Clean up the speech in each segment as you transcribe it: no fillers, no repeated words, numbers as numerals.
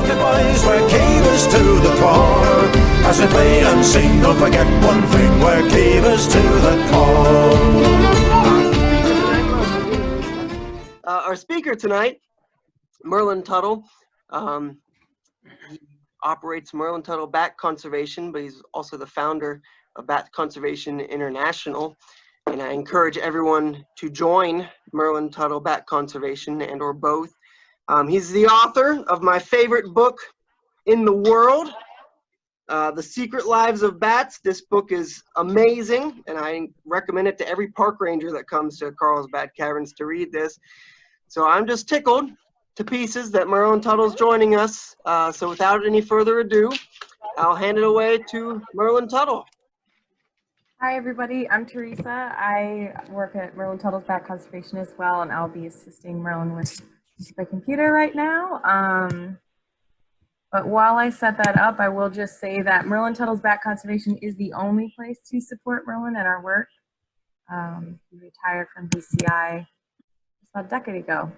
It boys, we're cavers to the core. As we play and sing, don't forget one thing, we're cavers to the core. Our speaker tonight, Merlin Tuttle. He operates Merlin Tuttle Bat Conservation, but he's also the founder of Bat Conservation International. And I encourage everyone to join Merlin Tuttle Bat Conservation and or both. He's the author of my favorite book in the world, The Secret Lives of Bats. This book is amazing, and I recommend it to every park ranger that comes to Carlsbad Caverns to read this. So I'm just tickled to pieces that Merlin Tuttle's joining us. So without any further ado, I'll hand it away to Merlin Tuttle. Hi everybody, I'm Teresa. I work at Merlin Tuttle's Bat Conservation as well, and I'll be assisting Merlin with the computer right now. But while I set that up, I will just say that Merlin Tuttle's Bat Conservation is the only place to support Merlin and our work. He retired from BCI about a decade ago.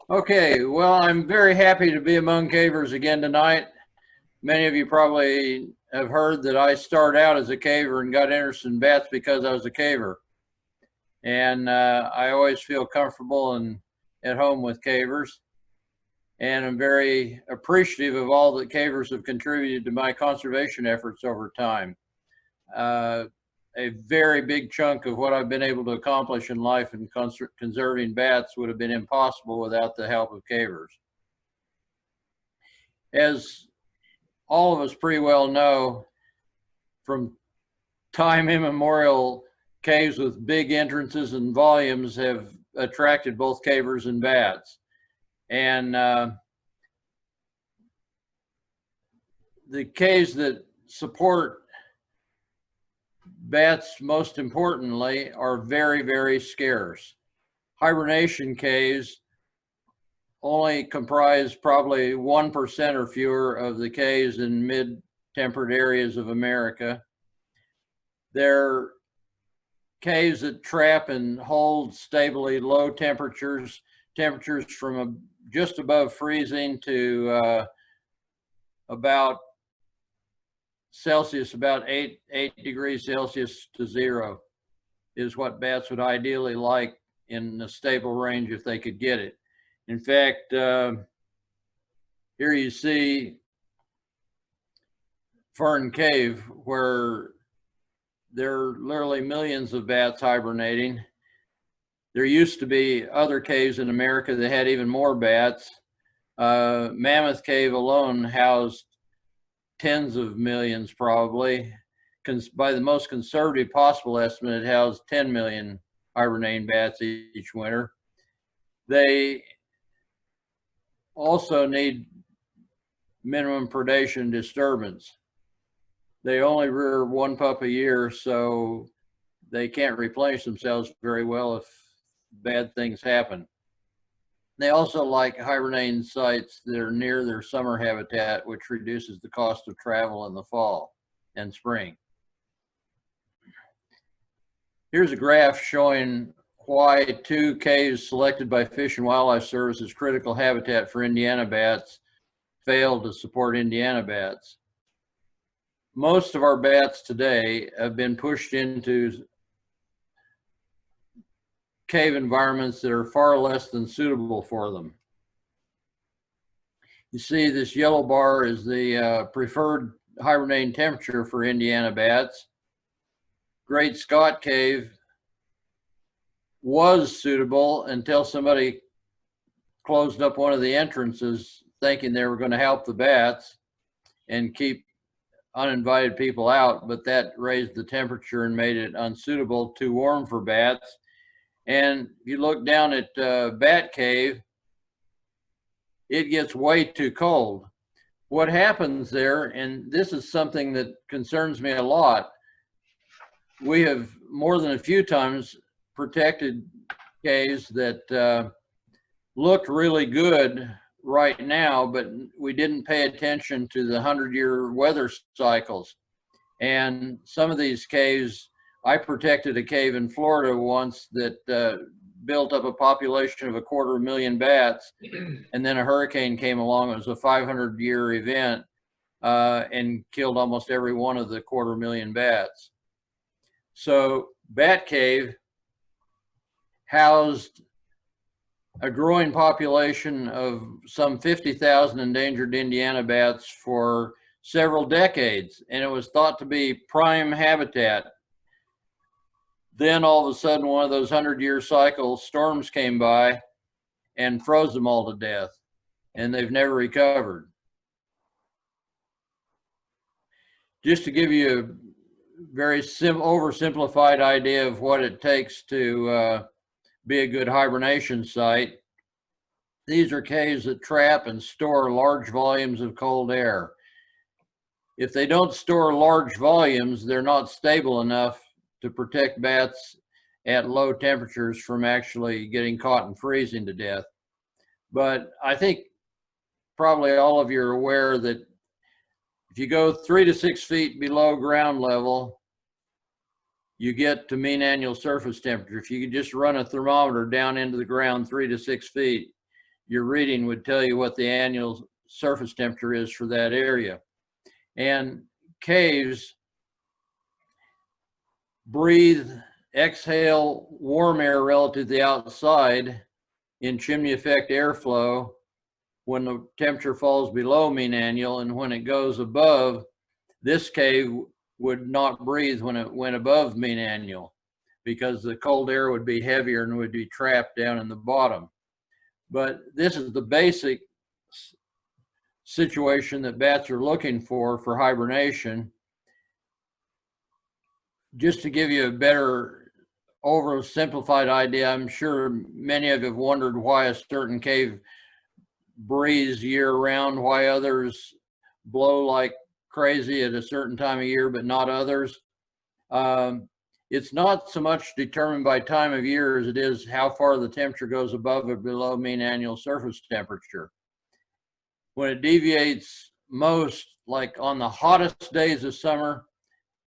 Okay, well, I'm very happy to be among cavers again tonight. Many of you probably have heard that I started out as a caver and got interested in bats because I was a caver. And I always feel comfortable and at home with cavers. And I'm very appreciative of all that cavers have contributed to my conservation efforts over time. A very big chunk of what I've been able to accomplish in life in conserving bats would have been impossible without the help of cavers. As all of us pretty well know, from time immemorial, caves with big entrances and volumes have attracted both cavers and bats. And the caves that support bats, most importantly, are very, very scarce. Hibernation caves only comprise probably 1% or fewer of the caves in mid-temperate areas of America. They're caves that trap and hold stably low temperatures from just above freezing to about Celsius, about 8 degrees Celsius to 0 is what bats would ideally like in a stable range if they could get it. In fact, here you see Fern Cave, where there are literally millions of bats hibernating. There used to be other caves in America that had even more bats. Mammoth Cave alone housed tens of millions probably. By the most conservative possible estimate, it housed 10 million hibernating bats each winter. They also need minimum predation disturbance. They only rear one pup a year, so they can't replenish themselves very well if bad things happen. They also like hibernating sites that are near their summer habitat, which reduces the cost of travel in the fall and spring. Here's a graph showing why 2 caves selected by Fish and Wildlife Service as critical habitat for Indiana bats failed to support Indiana bats. Most of our bats today have been pushed into cave environments that are far less than suitable for them. You see this yellow bar is the preferred hibernating temperature for Indiana bats. Great Scott Cave was suitable until somebody closed up one of the entrances thinking they were going to help the bats and keep uninvited people out, but that raised the temperature and made it unsuitable, too warm for bats. And if you look down at Bat Cave, it gets way too cold. What happens there, and this is something that concerns me a lot, we have more than a few times protected caves that looked really good right now, but we didn't pay attention to the 100-year weather cycles. And some of these caves, I protected a cave in Florida once that built up a population of 250,000 bats, and then a hurricane came along. It was a 500-year event and killed almost every one of the 250,000 bats. So Bat Cave housed a growing population of some 50,000 endangered Indiana bats for several decades, and it was thought to be prime habitat. Then all of a sudden, one of those 100-year cycles, storms came by and froze them all to death, and they've never recovered. Just to give you a very oversimplified idea of what it takes to be a good hibernation site, these are caves that trap and store large volumes of cold air. If they don't store large volumes, they're not stable enough to protect bats at low temperatures from actually getting caught and freezing to death. But I think probably all of you are aware that if you go 3 to 6 feet below ground level, you get to mean annual surface temperature. If you could just run a thermometer down into the ground 3 to 6 feet, your reading would tell you what the annual surface temperature is for that area. And caves breathe, exhale warm air relative to the outside in chimney effect airflow when the temperature falls below mean annual, and when it goes above, this cave would not breathe when it went above mean annual because the cold air would be heavier and would be trapped down in the bottom. But this is the basic situation that bats are looking for hibernation. Just to give you a better oversimplified idea, I'm sure many of you have wondered why a certain cave breathes year round, why others blow like crazy at a certain time of year, but not others. It's not so much determined by time of year as it is how far the temperature goes above or below mean annual surface temperature. When it deviates most, like on the hottest days of summer,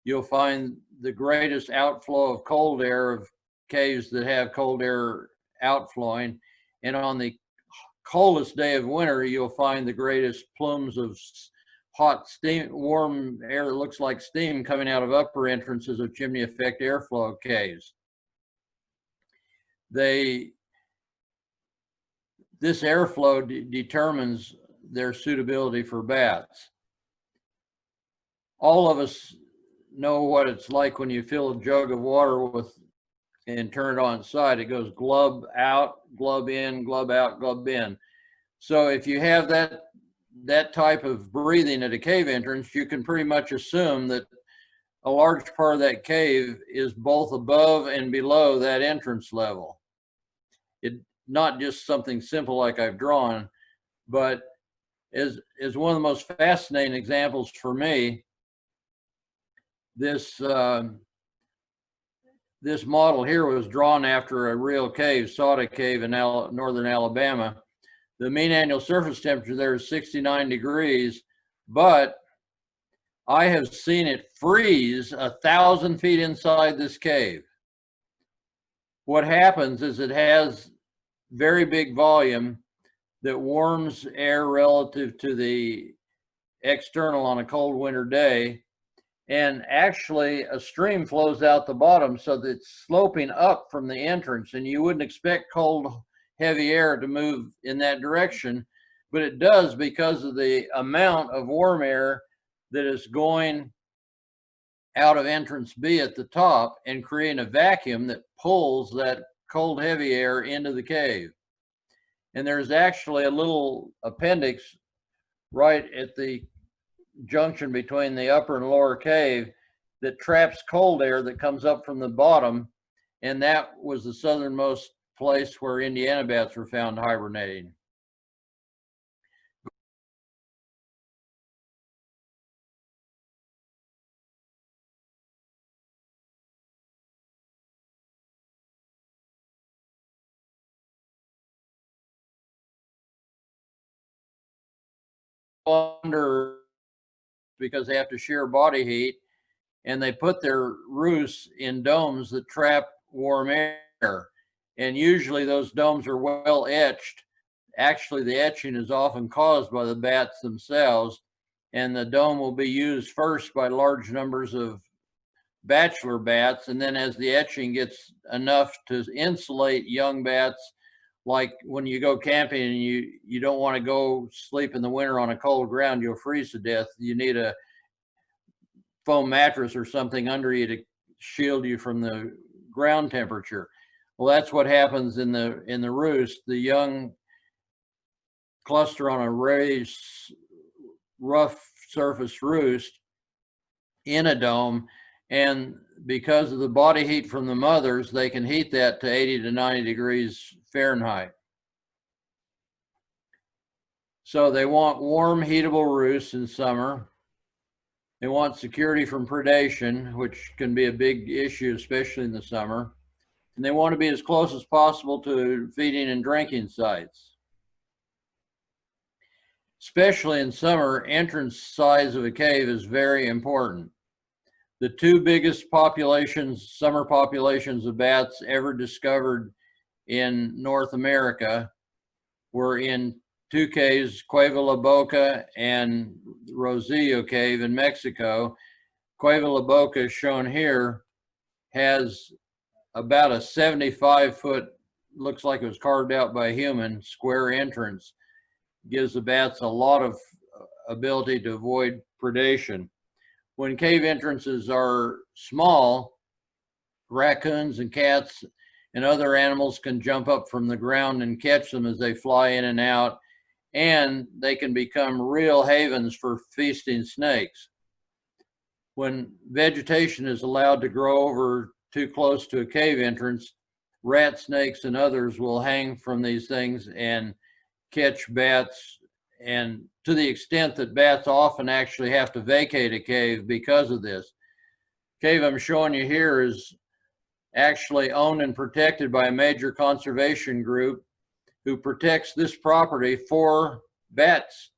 you'll find the greatest outflow of cold air of caves that have cold air outflowing. And on the coldest day of winter, you'll find the greatest plumes of hot steam, warm air that looks like steam coming out of upper entrances of chimney effect airflow caves. This airflow determines their suitability for bats. All of us know what it's like when you fill a jug of water and turn it on its side. It goes glub out, glub in, glub out, glub in. So if you have that type of breathing at a cave entrance, you can pretty much assume that a large part of that cave is both above and below that entrance level. It not just something simple like I've drawn, but is one of the most fascinating examples for me. This model here was drawn after a real cave, Sauda Cave in northern Alabama. The mean annual surface temperature there is 69 degrees, but I have seen it freeze 1,000 feet inside this cave. What happens is it has very big volume that warms air relative to the external on a cold winter day. And actually a stream flows out the bottom so that it's sloping up from the entrance, and you wouldn't expect cold, heavy air to move in that direction, but it does because of the amount of warm air that is going out of entrance B at the top and creating a vacuum that pulls that cold, heavy air into the cave. And there's actually a little appendix right at the junction between the upper and lower cave that traps cold air that comes up from the bottom, and that was the southernmost place where Indiana bats were found hibernating. Under because they have to share body heat, and they put their roosts in domes that trap warm air. And usually those domes are well etched. Actually, the etching is often caused by the bats themselves, and the dome will be used first by large numbers of bachelor bats, and then as the etching gets enough to insulate young bats, like when you go camping and you don't want to go sleep in the winter on a cold ground, you'll freeze to death. You need a foam mattress or something under you to shield you from the ground temperature. Well, that's what happens in the roost. The young cluster on a raised, rough surface roost in a dome, and because of the body heat from the mothers, they can heat that to 80 to 90 degrees Fahrenheit. So they want warm, heatable roosts in summer. They want security from predation, which can be a big issue, especially in the summer. And they want to be as close as possible to feeding and drinking sites. Especially in summer, entrance size of a cave is very important. The two biggest populations, summer populations of bats ever discovered in North America were in two caves, Cueva La Boca and Rosillo Cave in Mexico. Cueva La Boca, shown here, has about a 75-foot, looks like it was carved out by a human, square entrance. Gives the bats a lot of ability to avoid predation. When cave entrances are small, raccoons and cats and other animals can jump up from the ground and catch them as they fly in and out, and they can become real havens for feasting snakes. When vegetation is allowed to grow over too close to a cave entrance, rat snakes and others will hang from these things and catch bats, and to the extent that bats often actually have to vacate a cave because of this. Cave I'm showing you here is actually owned and protected by a major conservation group who protects this property for bats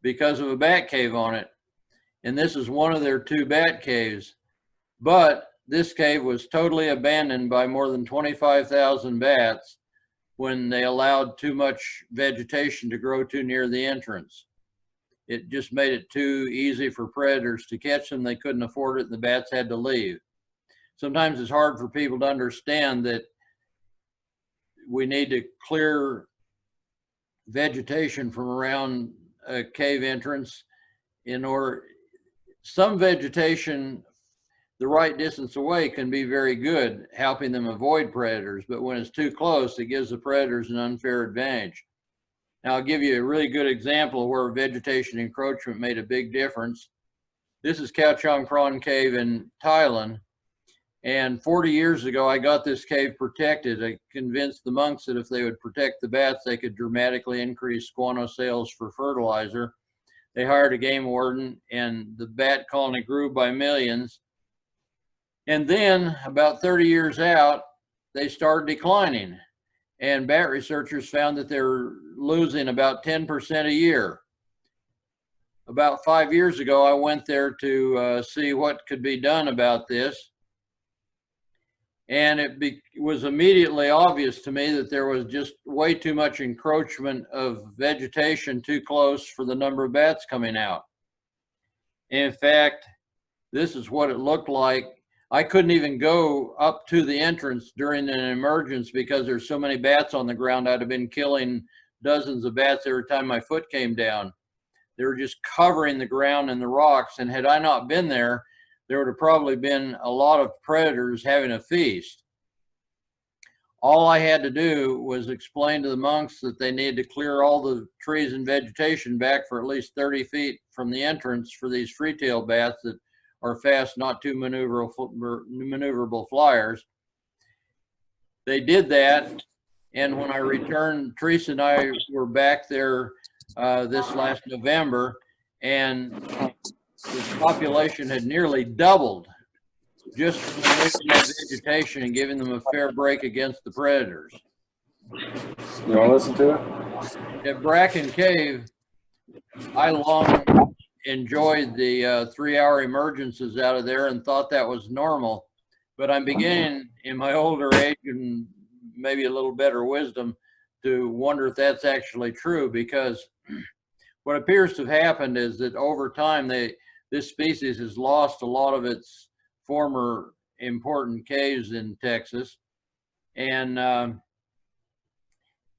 because of a bat cave on it. And this is one of their two bat caves. But this cave was totally abandoned by more than 25,000 bats when they allowed too much vegetation to grow too near the entrance. It just made it too easy for predators to catch them. They couldn't afford it, and the bats had to leave. Sometimes it's hard for people to understand that we need to clear vegetation from around a cave entrance in order. Some vegetation the right distance away can be very good, helping them avoid predators, but when it's too close, it gives the predators an unfair advantage. Now, I'll give you a really good example of where vegetation encroachment made a big difference. This is Khao Chang Prawn Cave in Thailand, and 40 years ago, I got this cave protected. I convinced the monks that if they would protect the bats, they could dramatically increase guano sales for fertilizer. They hired a game warden, and the bat colony grew by millions. And then about 30 years out, they started declining. And bat researchers found that they're losing about 10% a year. About 5 years ago, I went there to see what could be done about this. And it was immediately obvious to me that there was just way too much encroachment of vegetation too close for the number of bats coming out. In fact, this is what it looked like. I couldn't even go up to the entrance during an emergence because there's so many bats on the ground. I'd have been killing dozens of bats every time my foot came down. They were just covering the ground and the rocks, and had I not been there, there would have probably been a lot of predators having a feast. All I had to do was explain to the monks that they needed to clear all the trees and vegetation back for at least 30 feet from the entrance for these free-tailed bats that are fast, not too maneuverable flyers. They did that, and when I returned, Teresa and I were back there this last November, and the population had nearly doubled just from removing that vegetation and giving them a fair break against the predators. You want to listen to it? At Bracken Cave, I long enjoyed the 3-hour emergences out of there and thought that was normal. But I'm beginning in my older age and maybe a little better wisdom to wonder if that's actually true, because what appears to have happened is that over time this species has lost a lot of its former important caves in Texas, and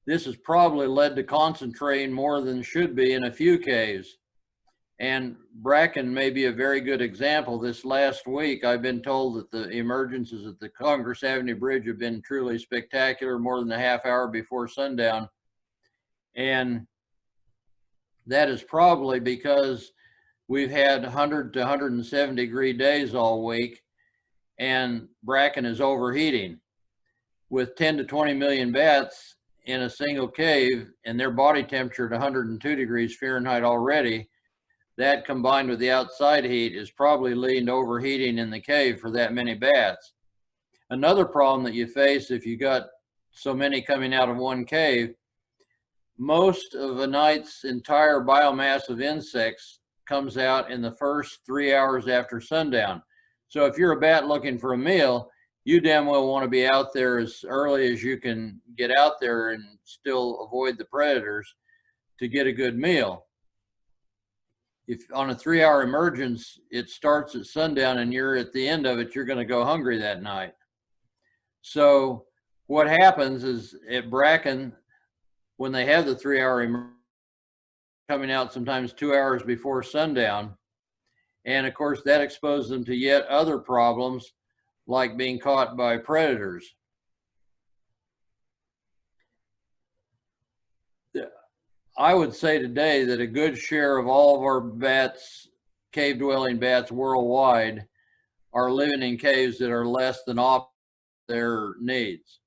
this has probably led to concentrating more than should be in a few caves. And bracken may be a very good example. This last week, I've been told that the emergences at the Congress Avenue Bridge have been truly spectacular, more than a half hour before sundown. And that is probably because we've had 100 to 170 degree days all week, and bracken is overheating. With 10 to 20 million bats in a single cave and their body temperature at 102 degrees Fahrenheit already, that combined with the outside heat is probably leading to overheating in the cave for that many bats. Another problem that you face if you got so many coming out of one cave, most of a night's entire biomass of insects comes out in the first 3 hours after sundown. So if you're a bat looking for a meal, you damn well want to be out there as early as you can get out there and still avoid the predators to get a good meal. If on a 3 hour emergence, it starts at sundown and you're at the end of it, you're going to go hungry that night. So what happens is at bracken, when they have the 3 hour emergence, coming out sometimes 2 hours before sundown. And of course that exposes them to yet other problems like being caught by predators. I would say today that a good share of all of our bats, cave dwelling bats worldwide, are living in caves that are less than off their needs.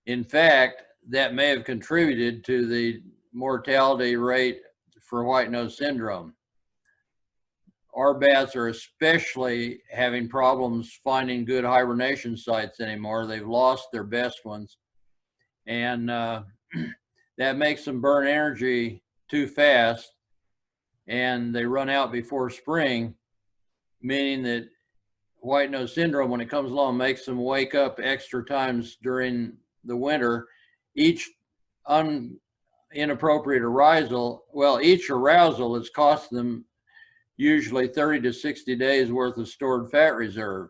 In fact, that may have contributed to the mortality rate for white nose syndrome. Our bats are especially having problems finding good hibernation sites anymore. They've lost their best ones. And that makes them burn energy too fast, and they run out before spring, meaning that white nose syndrome, when it comes along, makes them wake up extra times during the winter. Each inappropriate arousal, well, each arousal is costing them usually 30 to 60 days worth of stored fat reserve.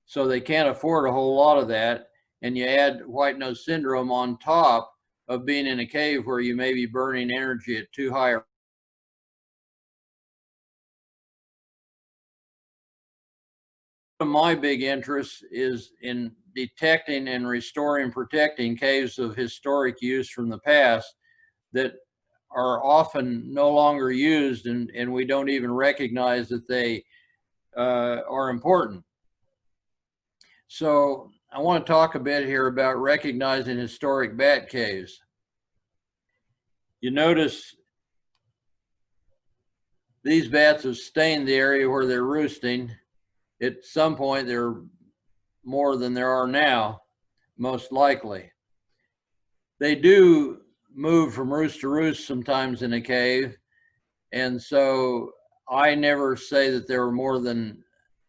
So they can't afford a whole lot of that. And you add white nose syndrome on top of being in a cave where you may be burning energy at too high. One of my big interests is in detecting and restoring and protecting caves of historic use from the past that are often no longer used, and we don't even recognize that they are important. So I want to talk a bit here about recognizing historic bat caves. You notice these bats have stained the area where they're roosting. At some point, there are more than there are now, most likely. They do move from roost to roost sometimes in a cave, and so I never say that there are more than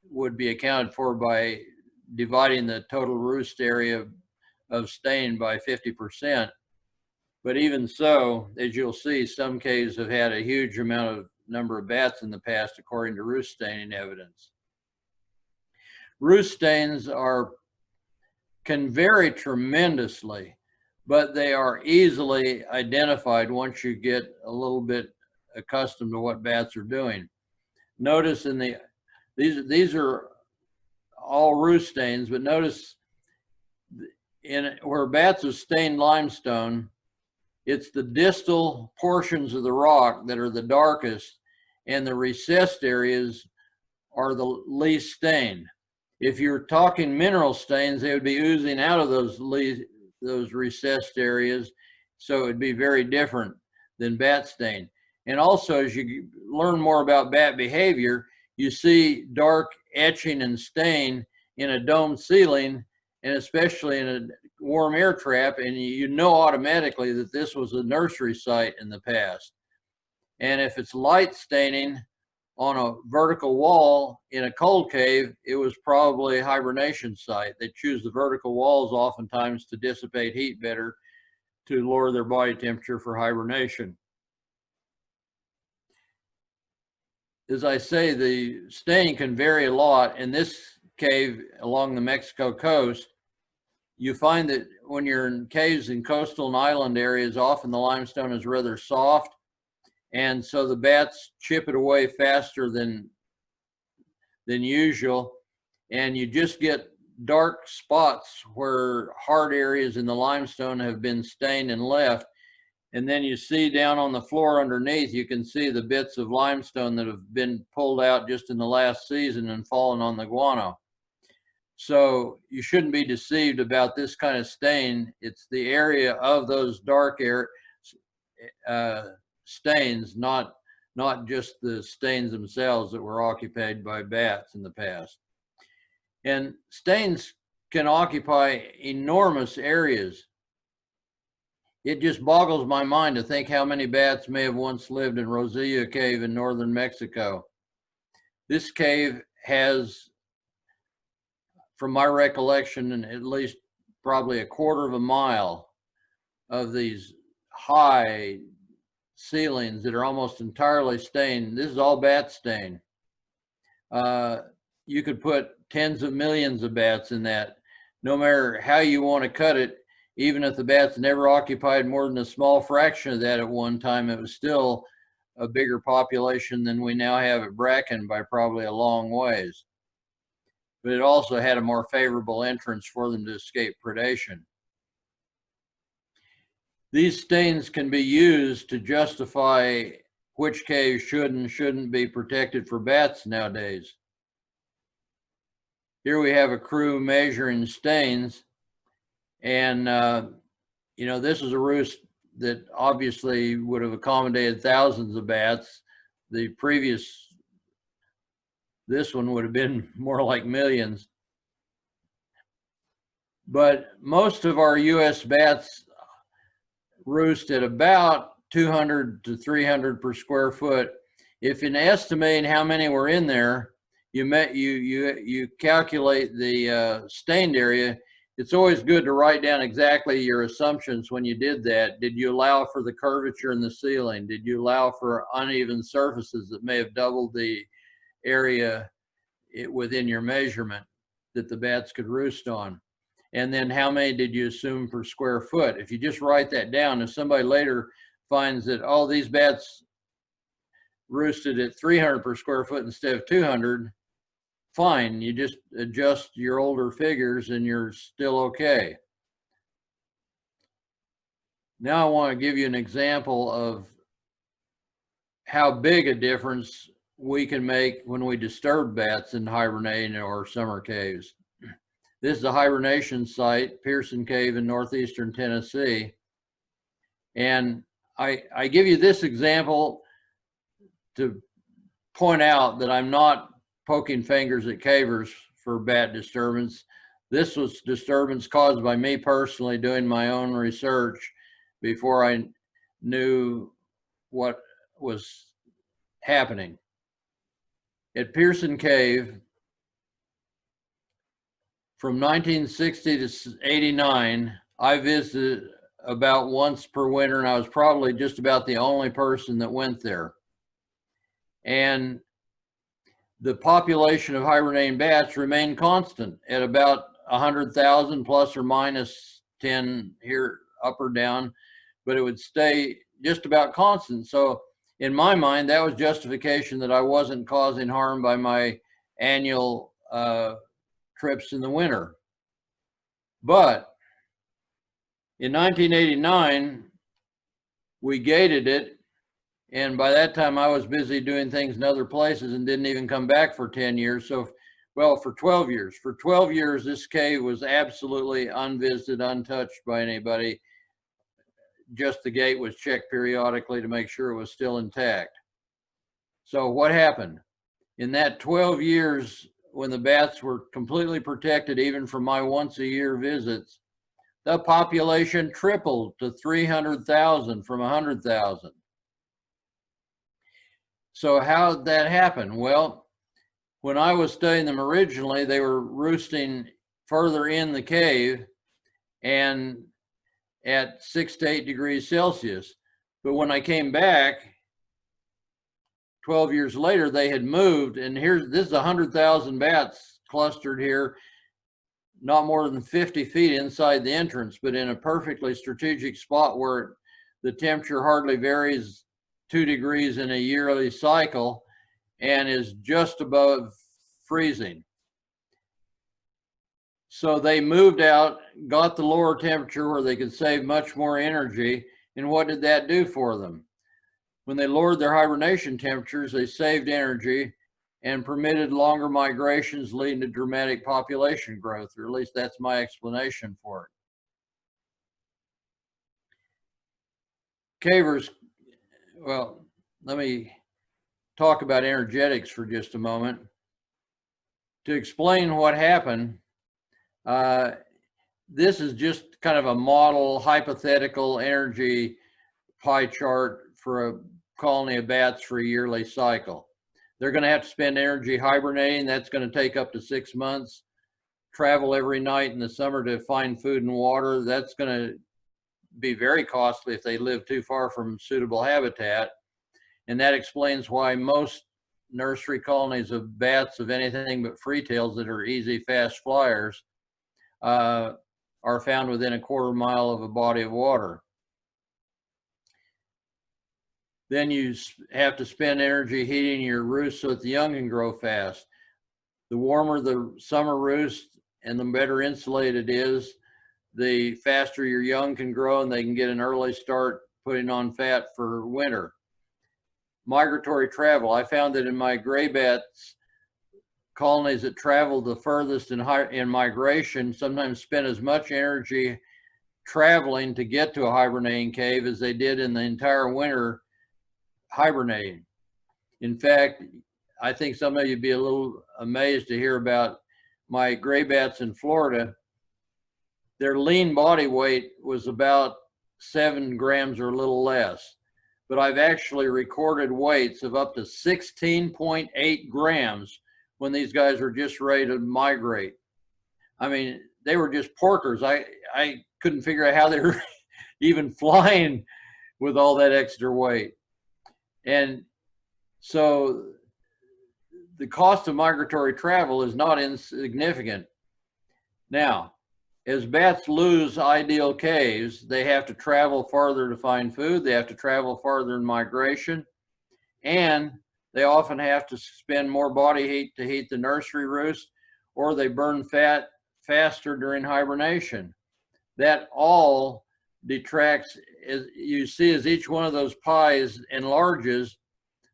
would be accounted for by dividing the total roost area of stain by 50%. But even so, as you'll see, some caves have had a huge number of bats in the past, according to roost staining evidence. Roost stains can vary tremendously, but they are easily identified once you get a little bit accustomed to what bats are doing. Notice these are all roost stains, but notice where bats have stained limestone, it's the distal portions of the rock that are the darkest, and the recessed areas are the least stained. If you're talking mineral stains, they would be oozing out of those recessed areas, so it would be very different than bat stain. And also, as you learn more about bat behavior, you see dark etching and stain in a domed ceiling, and especially in a warm air trap, and you know automatically that this was a nursery site in the past. And if it's light staining, on a vertical wall in a cold cave, it was probably a hibernation site. They choose the vertical walls oftentimes to dissipate heat better, to lower their body temperature for hibernation. As I say, the staying can vary a lot. In this cave along the Mexico coast, you find that when you're in caves in coastal and island areas, often the limestone is rather soft, and so the bats chip it away faster than usual, and you just get dark spots where hard areas in the limestone have been stained and left. And then you see down on the floor underneath, you can see the bits of limestone that have been pulled out just in the last season and fallen on the guano. So you shouldn't be deceived about this kind of stain. It's the area of those dark stains, not just the stains themselves that were occupied by bats in the past. And stains can occupy enormous areas. It just boggles my mind to think how many bats may have once lived in Rosilla Cave in northern Mexico. This cave has, from my recollection, at least probably a quarter of a mile of these high ceilings that are almost entirely stained. This is all bat stain. You could put tens of millions of bats in that, no matter how you want to cut it. Even if the bats never occupied more than a small fraction of that at one time, it was still a bigger population than we now have at Bracken by probably a long ways. But it also had a more favorable entrance for them to escape predation. These stains can be used to justify which caves should and shouldn't be protected for bats nowadays. Here we have a crew measuring stains, and you know, this is a roost that obviously would have accommodated thousands of bats. The previous, this one would have been more like millions. But most of our US bats roost at about 200 to 300 per square foot. If in estimating how many were in there, you calculate the stained area, it's always good to write down exactly your assumptions when you did that. Did you allow for the curvature in the ceiling? Did you allow for uneven surfaces that may have doubled the area within your measurement that the bats could roost on? And then how many did you assume per square foot? If you just write that down, if somebody later finds that, oh, these bats roosted at 300 per square foot instead of 200, fine, you just adjust your older figures and you're still okay. Now I want to give you an example of how big a difference we can make when we disturb bats in hibernating or summer caves. This is a hibernation site, Pearson Cave in northeastern Tennessee. And I give you this example to point out that I'm not poking fingers at cavers for bat disturbance. This was disturbance caused by me personally doing my own research before I knew what was happening. At Pearson Cave, from 1960 to 89, I visited about once per winter, and I was probably just about the only person that went there. And the population of hibernating bats remained constant at about 100,000 plus or minus 10 here, up or down, but it would stay just about constant. So in my mind, that was justification that I wasn't causing harm by my annual trips in the winter. But in 1989, we gated it. And by that time, I was busy doing things in other places and didn't even come back for 10 years. So, well, for 12 years. For 12 years, this cave was absolutely unvisited, untouched by anybody. Just the gate was checked periodically to make sure it was still intact. So what happened? In that 12 years, when the bats were completely protected, even from my once-a-year visits, the population tripled to 300,000 from 100,000. So how did that happen? Well, when I was studying them originally, they were roosting further in the cave and at 6 to 8 degrees Celsius. But when I came back 12 years later, they had moved, and this is 100,000 bats clustered here, not more than 50 feet inside the entrance, but in a perfectly strategic spot where the temperature hardly varies 2 degrees in a yearly cycle and is just above freezing. So they moved out, got the lower temperature where they could save much more energy. And what did that do for them? When they lowered their hibernation temperatures, they saved energy and permitted longer migrations, leading to dramatic population growth, or at least that's my explanation for it. Cavers, well, let me talk about energetics for just a moment. To explain what happened, this is just kind of a model hypothetical energy pie chart for a colony of bats for a yearly cycle. They're going to have to spend energy hibernating. That's going to take up to 6 months. Travel every night in the summer to find food and water. That's going to be very costly if they live too far from suitable habitat. And that explains why most nursery colonies of bats of anything but freetails that are easy, fast flyers are found within a quarter mile of a body of water. Then you have to spend energy heating your roost so that the young can grow fast. The warmer the summer roost and the better insulated it is, the faster your young can grow and they can get an early start putting on fat for winter. Migratory travel. I found that in my gray bats colonies that traveled the furthest in migration sometimes spent as much energy traveling to get to a hibernating cave as they did in the entire winter hibernating. In fact, I think some of you'd be a little amazed to hear about my gray bats in Florida. Their lean body weight was about 7 grams or a little less, but I've actually recorded weights of up to 16.8 grams when these guys were just ready to migrate. I mean, they were just porkers. I couldn't figure out how they were even flying with all that extra weight. And so the cost of migratory travel is not insignificant. Now, as bats lose ideal caves, they have to travel farther to find food. They have to travel farther in migration. And they often have to spend more body heat to heat the nursery roost, or they burn fat faster during hibernation. That all detracts, as you see, as each one of those pies enlarges,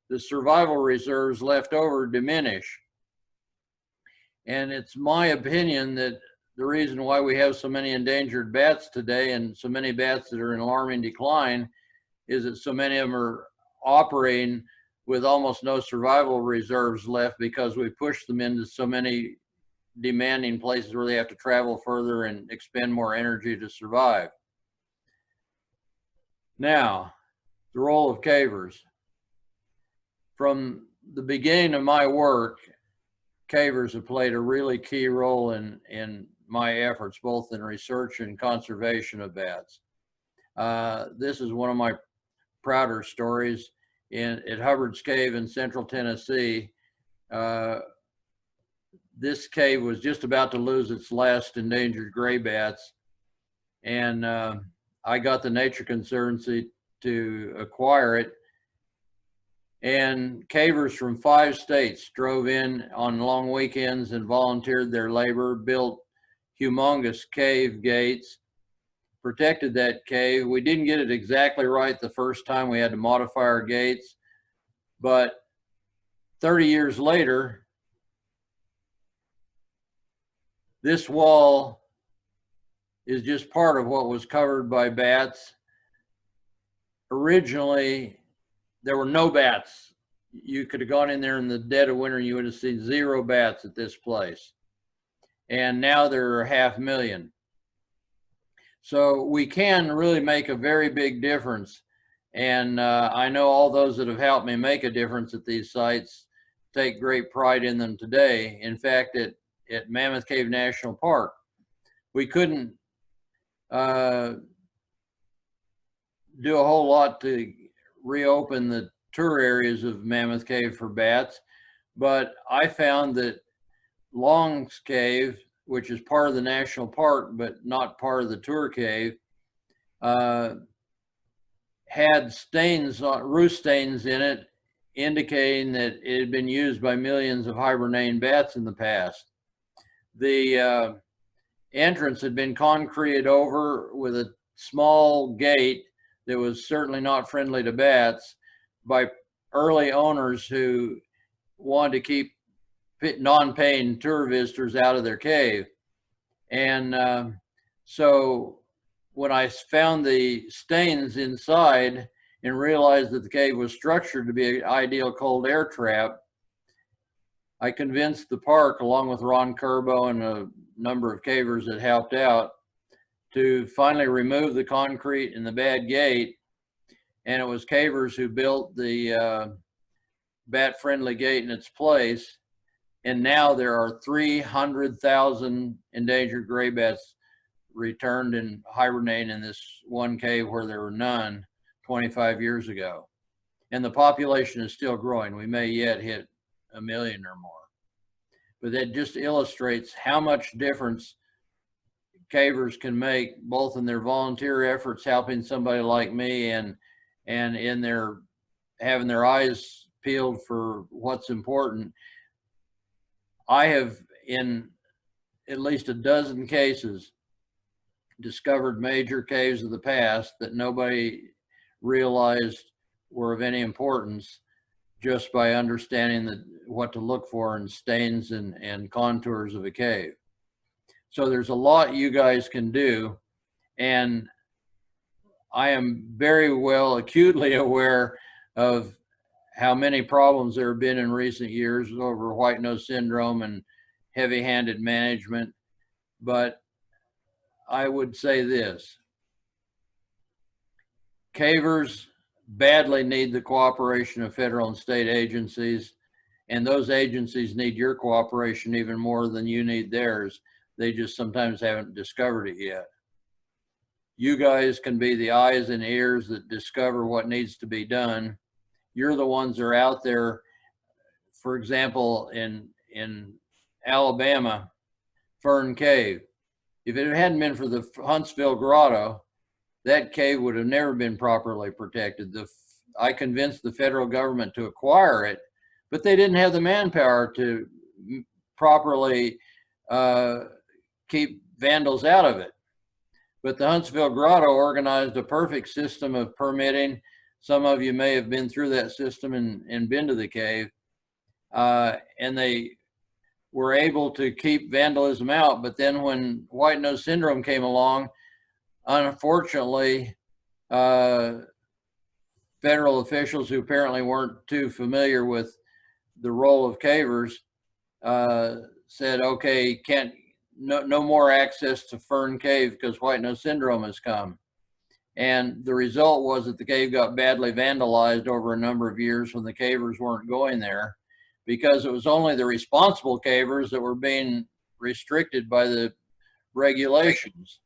the survival reserves left over diminish. And it's my opinion that the reason why we have so many endangered bats today and so many bats that are in alarming decline is that so many of them are operating with almost no survival reserves left because we push them into so many demanding places where they have to travel further and expend more energy to survive. Now, the role of cavers. From the beginning of my work, cavers have played a really key role in my efforts, both in research and conservation of bats. This is one of my prouder stories. At Hubbard's Cave in central Tennessee, this cave was just about to lose its last endangered gray bats. And I got the Nature Conservancy to acquire it. And cavers from 5 states drove in on long weekends and volunteered their labor, built humongous cave gates, protected that cave. We didn't get it exactly right the first time. We had to modify our gates. But 30 years later, this wall is just part of what was covered by bats. Originally, there were no bats. You could have gone in there in the dead of winter and you would have seen 0 bats at this place. And now there are 500,000. So we can really make a very big difference And I know all those that have helped me make a difference at these sites take great pride in them today. In fact, at Mammoth Cave National Park, we couldn't do a whole lot to reopen the tour areas of Mammoth Cave for bats, but I found that Long's Cave, which is part of the national park but not part of the tour cave, had stains, roost stains in it, indicating that it had been used by millions of hibernating bats in the past. The entrance had been concreted over with a small gate that was certainly not friendly to bats by early owners who wanted to keep non-paying tour visitors out of their cave. And so when I found the stains inside and realized that the cave was structured to be an ideal cold air trap, I convinced the park, along with Ron Curbo and a number of cavers that helped out, to finally remove the concrete and the bad gate. And it was cavers who built the bat-friendly gate in its place. And now there are 300,000 endangered gray bats returned and hibernating in this one cave where there were none 25 years ago. And the population is still growing. We may yet hit 1 million or more. But that just illustrates how much difference cavers can make, both in their volunteer efforts helping somebody like me and in their having their eyes peeled for what's important. I have, in at least a dozen cases, discovered major caves of the past that nobody realized were of any importance, just by understanding what to look for in stains and contours of a cave. So there's a lot you guys can do, and I am very well acutely aware of how many problems there have been in recent years over white nose syndrome and heavy-handed management. But I would say this: cavers badly need the cooperation of federal and state agencies, and those agencies need your cooperation even more than you need theirs. They just sometimes haven't discovered it yet. You guys can be the eyes and ears that discover what needs to be done. You're the ones that are out there. For example, in Alabama, Fern Cave, if it hadn't been for the Huntsville Grotto, that cave would have never been properly protected. I convinced the federal government to acquire it, but they didn't have the manpower to properly keep vandals out of it. But the Huntsville Grotto organized a perfect system of permitting. Some of you may have been through that system and been to the cave. And they were able to keep vandalism out. But then when white nose syndrome came along, unfortunately, federal officials who apparently weren't too familiar with the role of cavers said, okay, no more access to Fern Cave because white nose syndrome has come. And the result was that the cave got badly vandalized over a number of years when the cavers weren't going there, because it was only the responsible cavers that were being restricted by the regulations.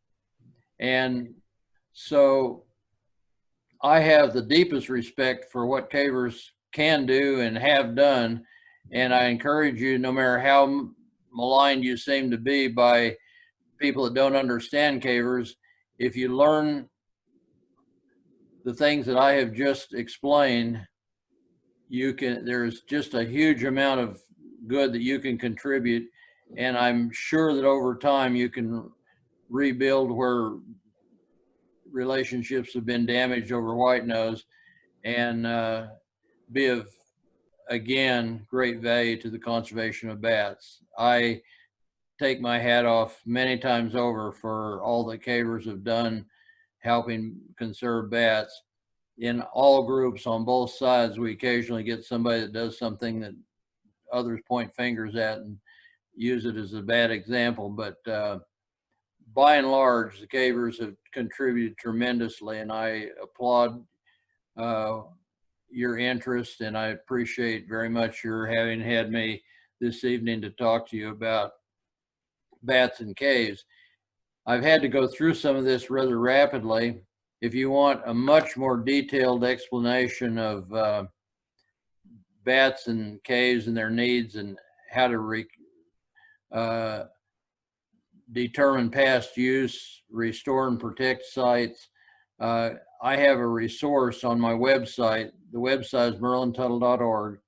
And so I have the deepest respect for what cavers can do and have done. And I encourage you, no matter how maligned you seem to be by people that don't understand cavers, if you learn the things that I have just explained, there's just a huge amount of good that you can contribute. And I'm sure that over time you can rebuild where relationships have been damaged over white nose, and be of, again, great value to the conservation of bats. I take my hat off many times over for all that cavers have done helping conserve bats. In all groups on both sides, we occasionally get somebody that does something that others point fingers at and use it as a bad example. But by and large, the cavers have contributed tremendously, and I applaud your interest, and I appreciate very much your having had me this evening to talk to you about bats and caves. I've had to go through some of this rather rapidly. If you want a much more detailed explanation of bats and caves and their needs and how to determine past use, restore and protect sites, I have a resource on my website. The website is merlintuttle.org,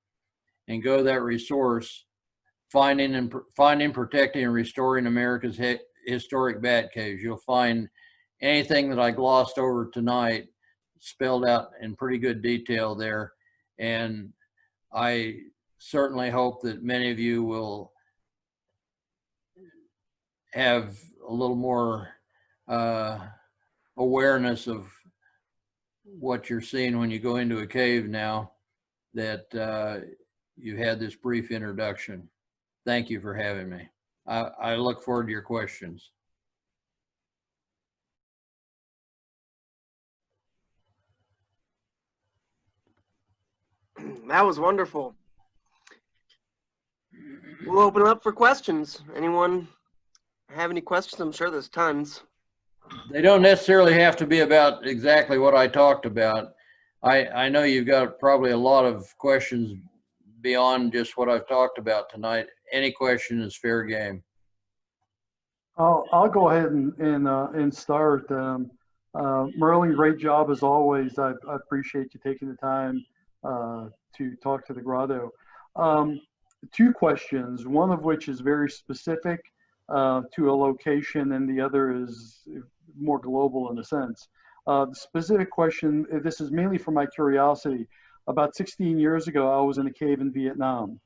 and go to that resource, finding, protecting, and restoring America's historic bat caves. You'll find anything that I glossed over tonight spelled out in pretty good detail there. And I certainly hope that many of you will have a little more awareness of what you're seeing when you go into a cave now that you had this brief introduction. Thank you for having me. I look forward to your questions. That was wonderful. We'll open it up for questions. Anyone have any questions? I'm sure there's tons. They don't necessarily have to be about exactly what I talked about. I know you've got probably a lot of questions beyond just what I've talked about tonight. Any question is fair game. I'll go ahead and start. Merlin, great job as always. I appreciate you taking the time to talk to the Grotto. Two questions, one of which is very specific to a location, and the other is more global in a sense. The specific question, this is mainly for my curiosity. About 16 years ago, I was in a cave in Vietnam,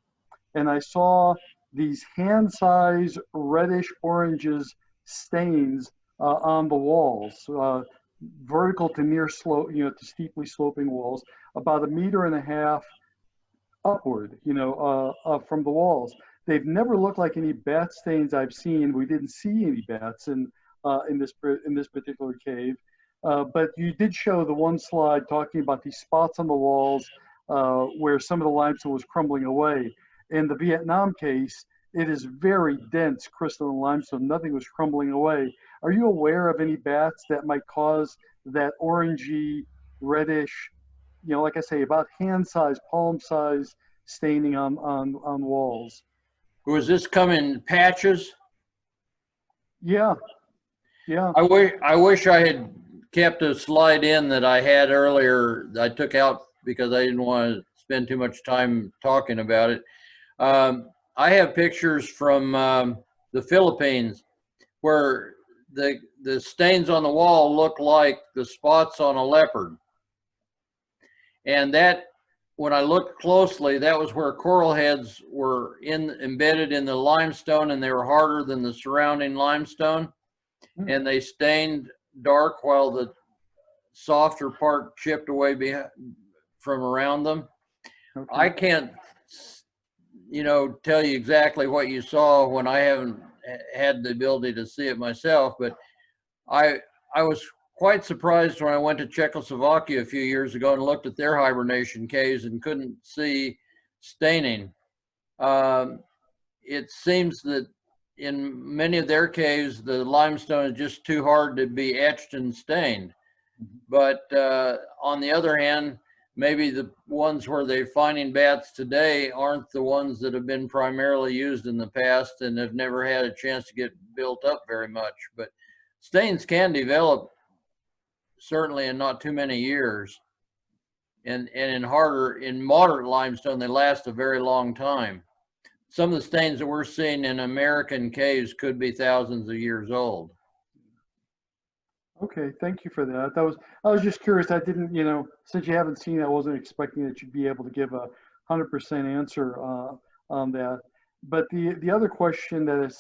and I saw these hand-sized reddish oranges stains on the walls, vertical to near slope, to steeply sloping walls, about 1.5 meters upward, from the walls. They've never looked like any bat stains I've seen. We didn't see any bats in this particular cave, but you did show the one slide talking about these spots on the walls where some of the limestone was crumbling away. In the Vietnam case, it is very dense crystalline limestone. Nothing was crumbling away. Are you aware of any bats that might cause that orangey, reddish, like I say, about hand-sized, palm-sized staining on walls? Was this come in patches? Yeah, yeah. I wish I had kept a slide in that I had earlier. I took out because I didn't want to spend too much time talking about it. I have pictures from the Philippines where the stains on the wall look like the spots on a leopard. And that, when I looked closely, that was where coral heads were embedded in the limestone, and they were harder than the surrounding limestone. And they stained dark while the softer part chipped away from around them. Okay. I can't, tell you exactly what you saw when I haven't had the ability to see it myself, but I was quite surprised when I went to Czechoslovakia a few years ago and looked at their hibernation caves and couldn't see staining. It seems that in many of their caves, the limestone is just too hard to be etched and stained. But on the other hand, maybe the ones where they're finding bats today aren't the ones that have been primarily used in the past and have never had a chance to get built up very much. But stains can develop certainly in not too many years. And in moderate limestone, they last a very long time. Some of the stains that we're seeing in American caves could be thousands of years old. Okay, thank you for that. I was just curious. I didn't, since you haven't seen it, I wasn't expecting that you'd be able to give a 100% answer on that. But the other question that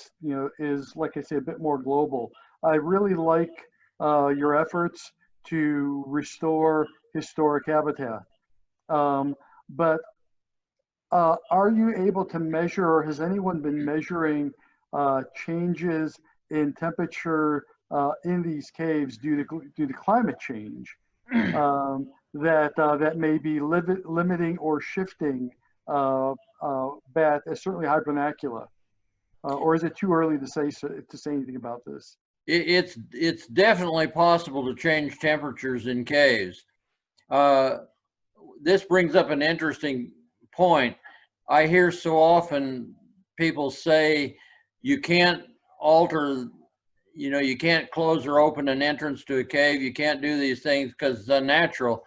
is like I say, a bit more global. I really like your efforts to restore historic habitat. But are you able to measure, or has anyone been measuring changes in temperature in these caves due to climate change? that may be limiting or shifting bat, certainly hibernacula? Or is it too early to say anything about this? It's definitely possible to change temperatures in caves. This brings up an interesting point. I hear so often people say you can't alter, you can't close or open an entrance to a cave. You can't do these things because it's unnatural.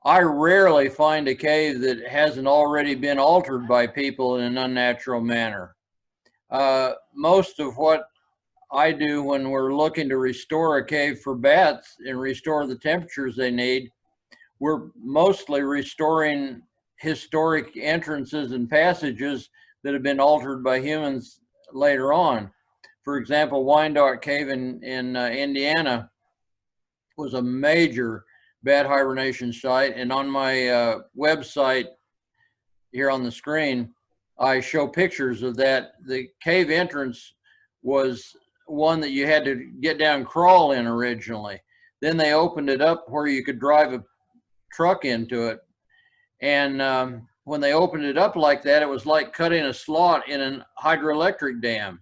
I rarely find a cave that hasn't already been altered by people in an unnatural manner. Most of what I do when we're looking to restore a cave for bats and restore the temperatures they need, we're mostly restoring historic entrances and passages that have been altered by humans later on. For example, Wyandotte Cave in Indiana was a major bat hibernation site, and on my website here on the screen, I show pictures of that. The cave entrance was one that you had to get down and crawl in originally. Then they opened it up where you could drive a truck into it. And when they opened it up like that, it was like cutting a slot in an hydroelectric dam.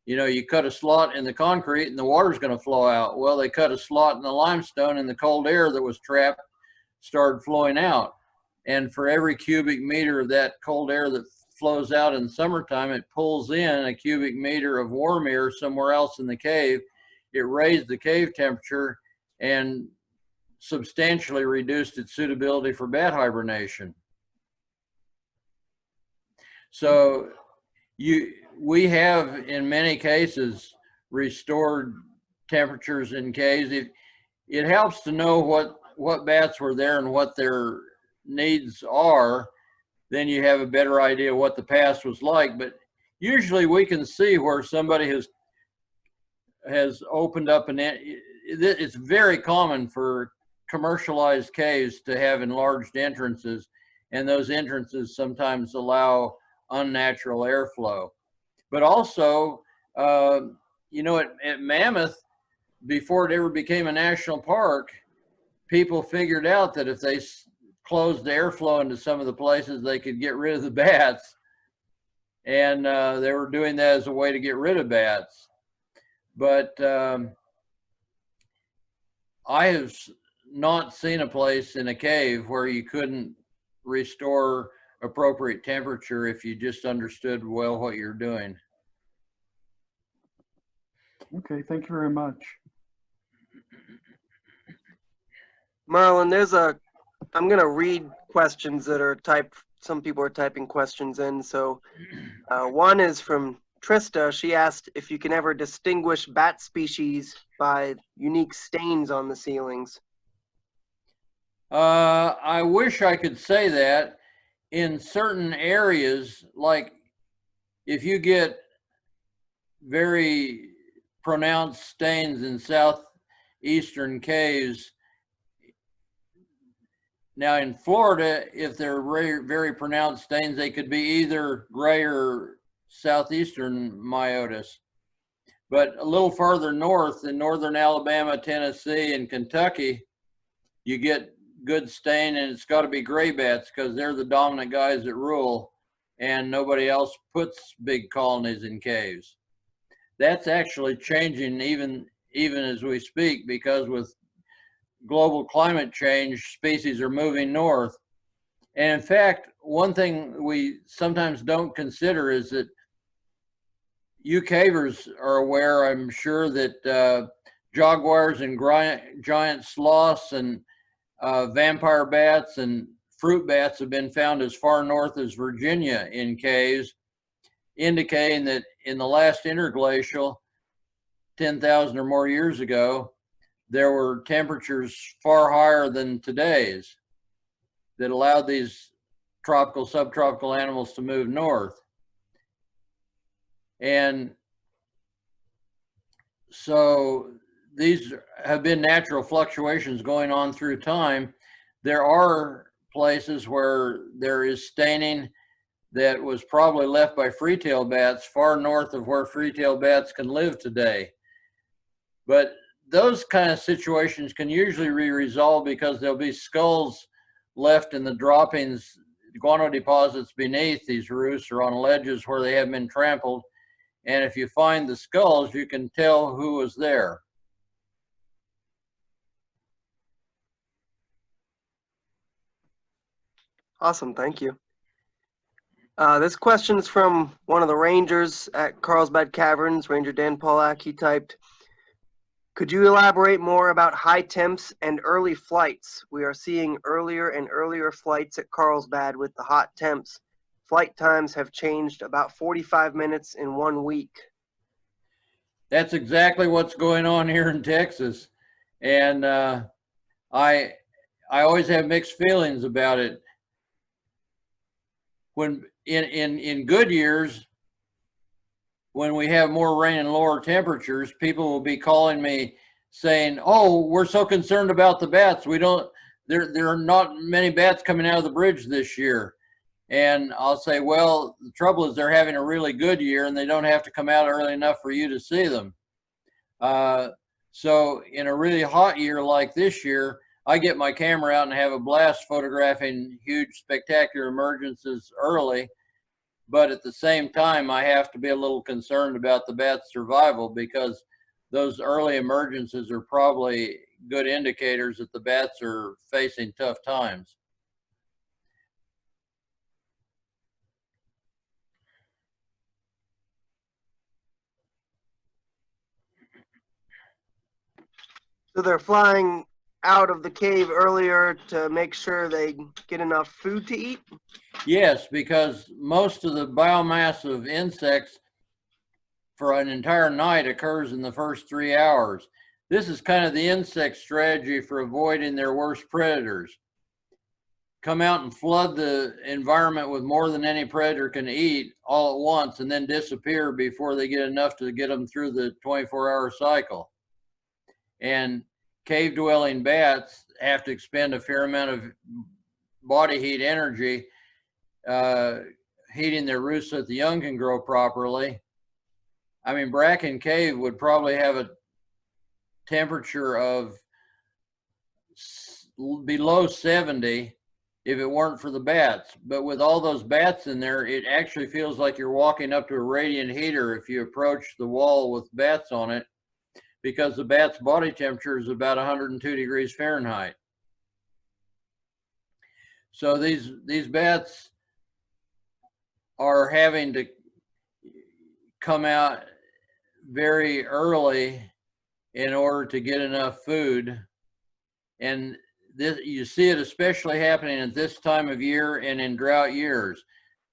You cut a slot in the concrete and the water's going to flow out. Well, they cut a slot in the limestone and the cold air that was trapped started flowing out. And for every cubic meter of that cold air that flows out in summertime, it pulls in a cubic meter of warm air somewhere else in the cave. It raised the cave temperature and substantially reduced its suitability for bat hibernation. So we have in many cases restored temperatures in caves. It helps to know what bats were there and what their needs are. Then you have a better idea what the past was like. But usually we can see where somebody has opened up it's very common for commercialized caves to have enlarged entrances, and those entrances sometimes allow unnatural airflow. But also, at Mammoth, before it ever became a national park, people figured out that if they closed the airflow into some of the places, they could get rid of the bats. And they were doing that as a way to get rid of bats. But I have not seen a place in a cave where you couldn't restore appropriate temperature if you just understood well what you're doing. Okay, thank you very much. Merlin, I'm going to read questions that are typed. Some people are typing questions in. So one is from Trista. She asked if you can ever distinguish bat species by unique stains on the ceilings. I wish I could say that. In certain areas, like if you get very pronounced stains in southeastern caves. Now in Florida, if they're very, very pronounced stains, they could be either gray or southeastern myotis. But a little farther north in northern Alabama, Tennessee, and Kentucky, you get good stain, and it's got to be gray bats because they're the dominant guys that rule, and nobody else puts big colonies in caves. That's actually changing even as we speak, because with global climate change, species are moving north. And in fact, one thing we sometimes don't consider is that you cavers are aware, I'm sure, that jaguars and giant sloths and vampire bats and fruit bats have been found as far north as Virginia in caves, indicating that in the last interglacial, 10,000 or more years ago, there were temperatures far higher than today's that allowed these tropical, subtropical animals to move north. And so these have been natural fluctuations going on through time. There are places where there is staining that was probably left by free-tailed bats far north of where free-tailed bats can live today. But those kind of situations can usually be resolved because there'll be skulls left in the droppings, guano deposits beneath these roosts or on ledges where they have been trampled. And if you find the skulls, you can tell who was there. Awesome, thank you. This question is from one of the rangers at Carlsbad Caverns, Ranger Dan Pollack. He typed, could you elaborate more about high temps and early flights? We are seeing earlier and earlier flights at Carlsbad with the hot temps. Flight times have changed about 45 minutes in 1 week. That's exactly what's going on here in Texas. And I always have mixed feelings about it. When in good years, when we have more rain and lower temperatures, people will be calling me saying, oh, we're so concerned about the bats. There are not many bats coming out of the bridge this year. And I'll say, well, the trouble is they're having a really good year and they don't have to come out early enough for you to see them. So in a really hot year like this year, I get my camera out and have a blast photographing huge spectacular emergences early. But at the same time, I have to be a little concerned about the bat's survival because those early emergences are probably good indicators that the bats are facing tough times. So they're flying out of the cave earlier to make sure they get enough food to eat? Yes, because most of the biomass of insects for an entire night occurs in the first 3 hours. This is kind of the insect strategy for avoiding their worst predators. Come out and flood the environment with more than any predator can eat all at once and then disappear before they get enough to get them through the 24-hour cycle. And cave-dwelling bats have to expend a fair amount of body heat energy heating their roosts so that the young can grow properly. I mean, Bracken Cave would probably have a temperature of below 70 if it weren't for the bats. But with all those bats in there, it actually feels like you're walking up to a radiant heater if you approach the wall with bats on it, because the bat's body temperature is about 102 degrees Fahrenheit. So these bats are having to come out very early in order to get enough food. And this, you see it especially happening at this time of year and in drought years.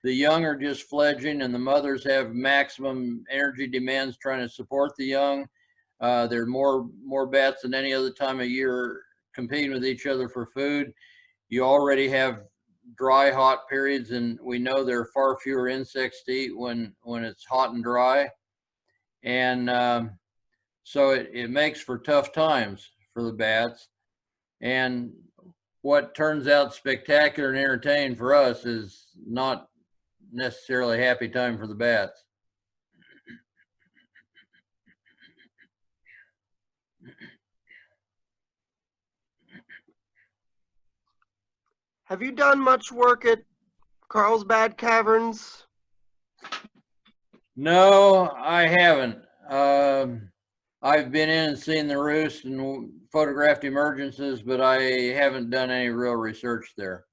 The young are just fledging and the mothers have maximum energy demands trying to support the young. There are more bats than any other time of year competing with each other for food. You already have dry, hot periods, and we know there are far fewer insects to eat when it's hot and dry. And so it makes for tough times for the bats. And what turns out spectacular and entertaining for us is not necessarily a happy time for the bats. Have you done much work at Carlsbad Caverns? No, I haven't. I've been in and seen the roost and photographed emergencies, but I haven't done any real research there.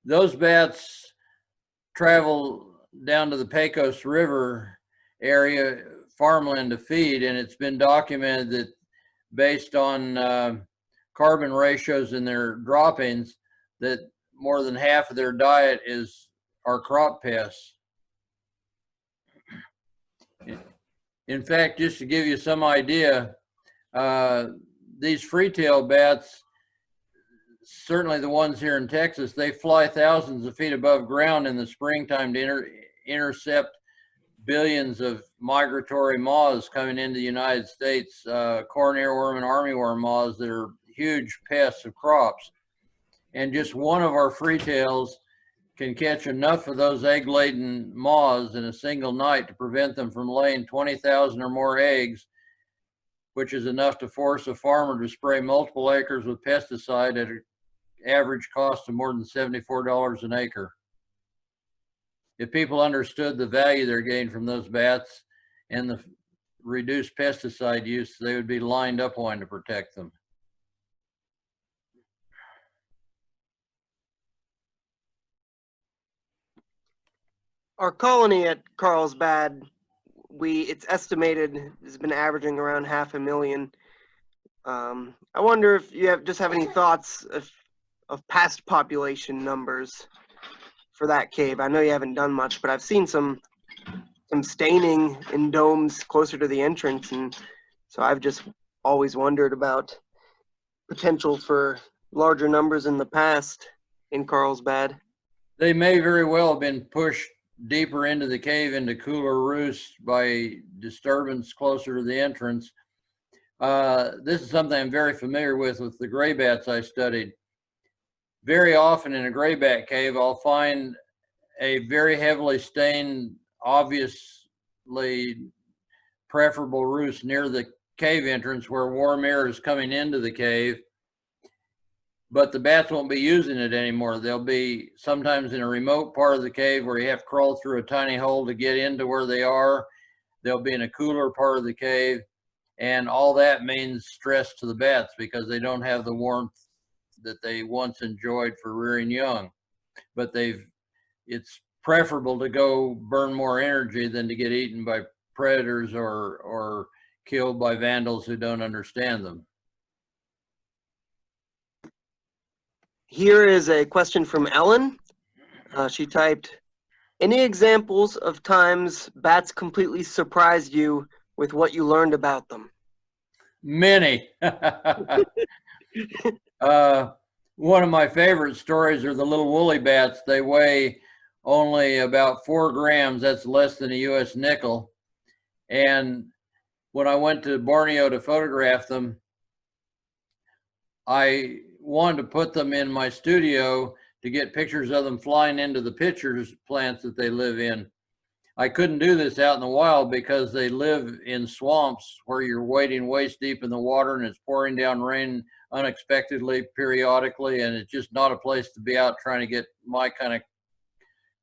Those bats travel down to the Pecos River area farmland to feed, and it's been documented that based on carbon ratios in their droppings, that more than half of their diet are crop pests. In fact, just to give you some idea, these free-tailed bats, certainly the ones here in Texas, they fly thousands of feet above ground in the springtime to intercept billions of migratory moths coming into the United States, corn earworm and armyworm moths that are huge pests of crops. And just one of our free-tails can catch enough of those egg-laden moths in a single night to prevent them from laying 20,000 or more eggs which is enough to force a farmer to spray multiple acres with pesticide at an average cost of more than $74 an acre. If people understood the value they're getting from those bats and the reduced pesticide use, they would be lined up wanting to protect them. Our colony at Carlsbad, it's estimated has been averaging around 500,000. I wonder if you have any thoughts of past population numbers for that cave. I know you haven't done much, but I've seen some staining in domes closer to the entrance, and so I've just always wondered about potential for larger numbers in the past in Carlsbad. They may very well have been pushed deeper into the cave into cooler roosts by disturbance closer to the entrance. This is something I'm very familiar with the gray bats I studied. Very often in a gray bat cave, I'll find a very heavily stained, obviously preferable roost near the cave entrance where warm air is coming into the cave, but the bats won't be using it anymore. They'll be sometimes in a remote part of the cave where you have to crawl through a tiny hole to get into where they are. They'll be in a cooler part of the cave, and all that means stress to the bats because they don't have the warmth that they once enjoyed for rearing young. But it's preferable to go burn more energy than to get eaten by predators or killed by vandals who don't understand them. Here is a question from Ellen. She typed, any examples of times bats completely surprised you with what you learned about them? Many. One of my favorite stories are the little woolly bats. They weigh only about 4 grams. That's less than a US nickel. And when I went to Borneo to photograph them, I wanted to put them in my studio to get pictures of them flying into the pitchers plants that they live in. I couldn't do this out in the wild because they live in swamps where you're wading waist deep in the water and it's pouring down rain unexpectedly periodically, and it's just not a place to be out trying to get my kind of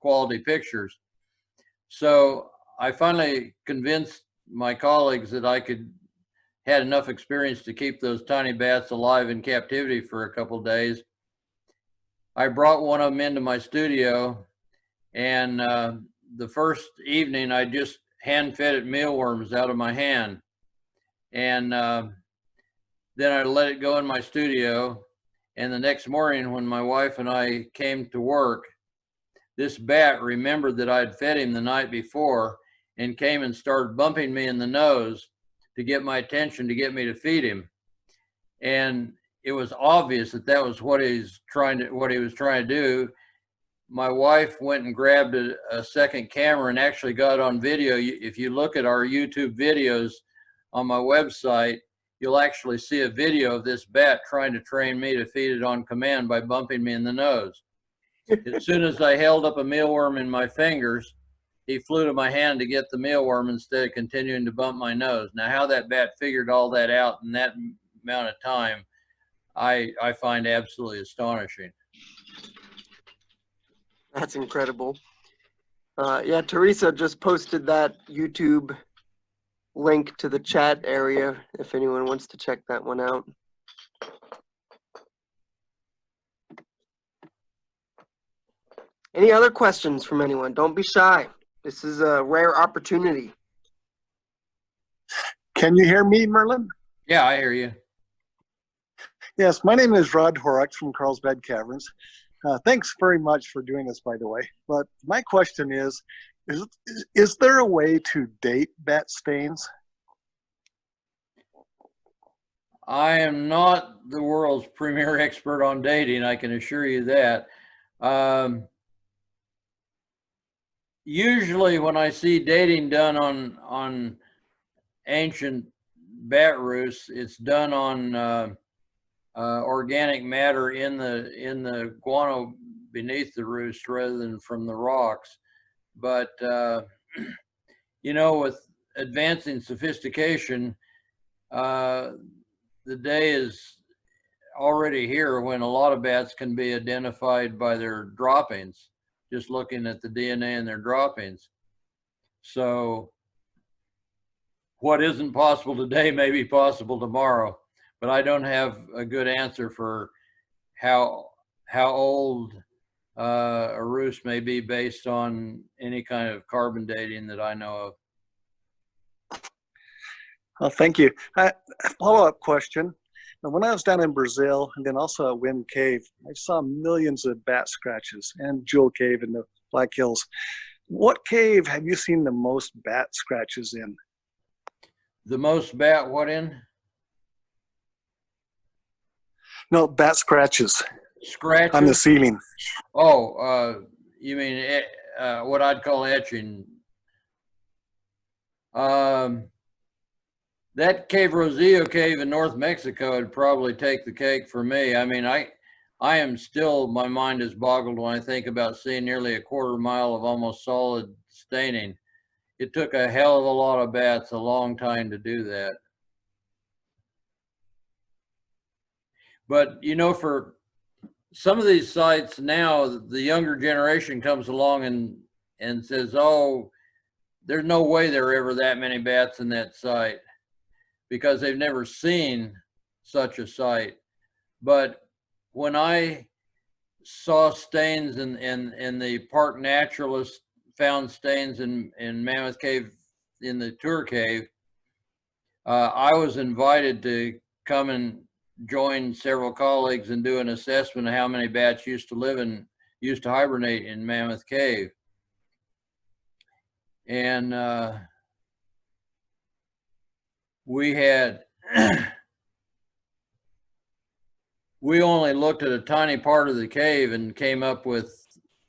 quality pictures. So I finally convinced my colleagues that I had enough experience to keep those tiny bats alive in captivity for a couple of days. I brought one of them into my studio, and the first evening I just hand fed it mealworms out of my hand, and then I let it go in my studio. And the next morning when my wife and I came to work, this bat remembered that I'd fed him the night before and came and started bumping me in the nose to get my attention, to get me to feed him. And it was obvious that that was what he was trying to do. My wife went and grabbed a second camera and actually got on video. If you look at our YouTube videos on my website, you'll actually see a video of this bat trying to train me to feed it on command by bumping me in the nose. As soon as I held up a mealworm in my fingers, he flew to my hand to get the mealworm instead of continuing to bump my nose. Now, how that bat figured all that out in that amount of time, I find absolutely astonishing. That's incredible. Yeah, Teresa just posted that YouTube link to the chat area if anyone wants to check that one out. Any other questions from anyone? Don't be shy. This is a rare opportunity. Can you hear me, Merlin? Yeah, I hear you. Yes, my name is Rod Horrocks from Carlsbad Caverns. Thanks very much for doing this, by the way. But my question is there a way to date bat stains? I am not the world's premier expert on dating, I can assure you that. Usually when I see dating done on ancient bat roosts, it's done on organic matter in the guano beneath the roost rather than from the rocks. But you know, with advancing sophistication, the day is already here when a lot of bats can be identified by their droppings, just looking at the DNA in their droppings. So what isn't possible today may be possible tomorrow, but I don't have a good answer for how old a roost may be based on any kind of carbon dating that I know of. Well, thank you. A follow-up question. Now, when I was down in Brazil and then also at Wind Cave, I saw millions of bat scratches and Jewel Cave in the Black Hills. What cave have you seen the most bat scratches in? The most bat what in? No, bat scratches Scratches? on the ceiling. Oh, you mean what I'd call etching. That Cave Rosillo cave in North Mexico would probably take the cake for me. I mean, I am still, my mind is boggled when I think about seeing nearly a quarter mile of almost solid staining. It took a hell of a lot of bats a long time to do that. But, you know, for some of these sites now, the younger generation comes along and says, oh, there's no way there are ever that many bats in that site, because they've never seen such a site. But when I saw stains in the park naturalist found stains in Mammoth Cave, in the tour cave, I was invited to come and join several colleagues and do an assessment of how many bats used to hibernate in Mammoth Cave. And we had, we only looked at a tiny part of the cave and came up with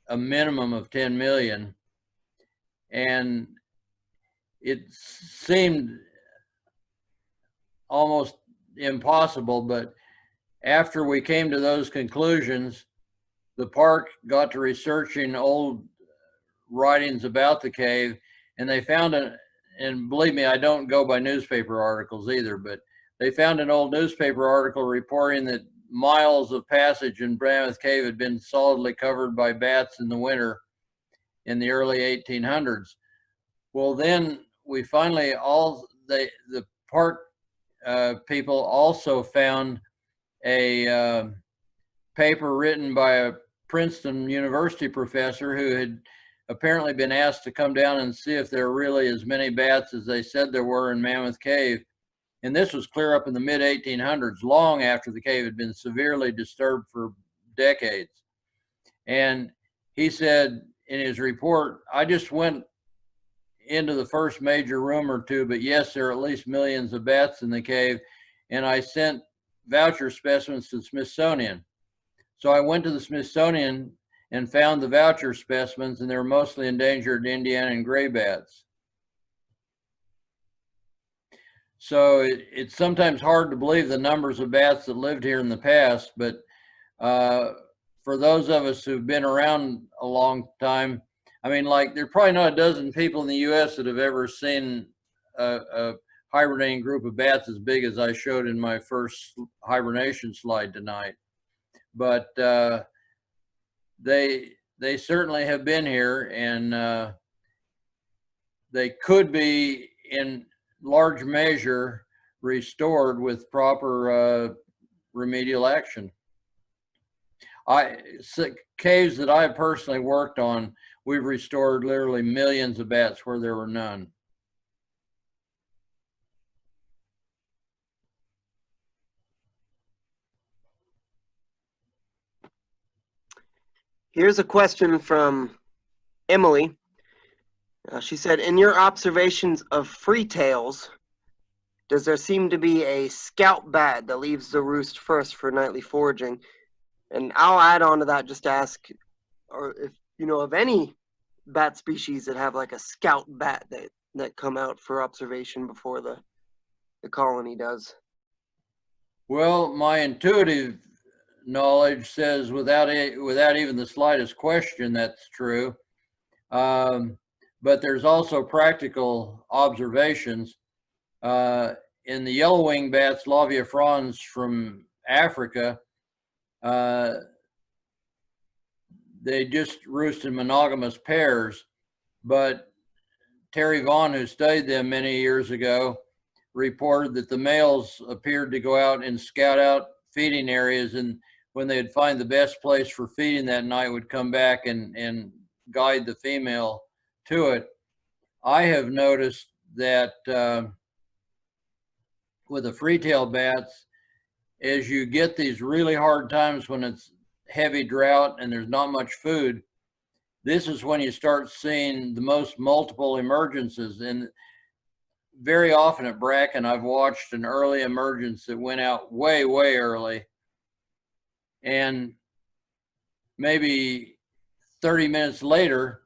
a minimum of 10 million. And it seemed almost impossible, but after we came to those conclusions, the park got to researching old writings about the cave, and they found and believe me, I don't go by newspaper articles either, but they found an old newspaper article reporting that miles of passage in Mammoth Cave had been solidly covered by bats in the winter in the early 1800s. Well, then we finally the park people also found a paper written by a Princeton University professor who had apparently been asked to come down and see if there were really as many bats as they said there were in Mammoth Cave. And this was clear up in the mid 1800s, long after the cave had been severely disturbed for decades. And he said in his report, I just went into the first major room or two, but yes, there are at least millions of bats in the cave. And I sent voucher specimens to the Smithsonian. So I went to the Smithsonian and found the voucher specimens, and they're mostly endangered Indiana and gray bats. So it's sometimes hard to believe the numbers of bats that lived here in the past, but for those of us who've been around a long time, I mean, like, there's probably not a dozen people in the US that have ever seen a hibernating group of bats as big as I showed in my first hibernation slide tonight. But they certainly have been here, and they could be in large measure restored with proper remedial action. Caves that I personally worked on, we've restored literally millions of bats where there were none. Here's a question from Emily. She said, in your observations of freetails, does there seem to be a scout bat that leaves the roost first for nightly foraging? And I'll add on to that, just to ask, or if you know of any bat species that have like a scout bat that come out for observation before the colony does. Well, my intuitive knowledge says without even the slightest question that's true. But there's also practical observations. in the yellow-winged bats, Laviafrons from Africa, they just roost in monogamous pairs. But Terry Vaughn, who studied them many years ago, reported that the males appeared to go out and scout out feeding areas, and when they'd find the best place for feeding that night, would come back and guide the female to it. I have noticed that with the free-tailed bats, as you get these really hard times when it's heavy drought and there's not much food, this is when you start seeing the most multiple emergences. And very often at Bracken, I've watched an early emergence that went out way, way early. And maybe 30 minutes later,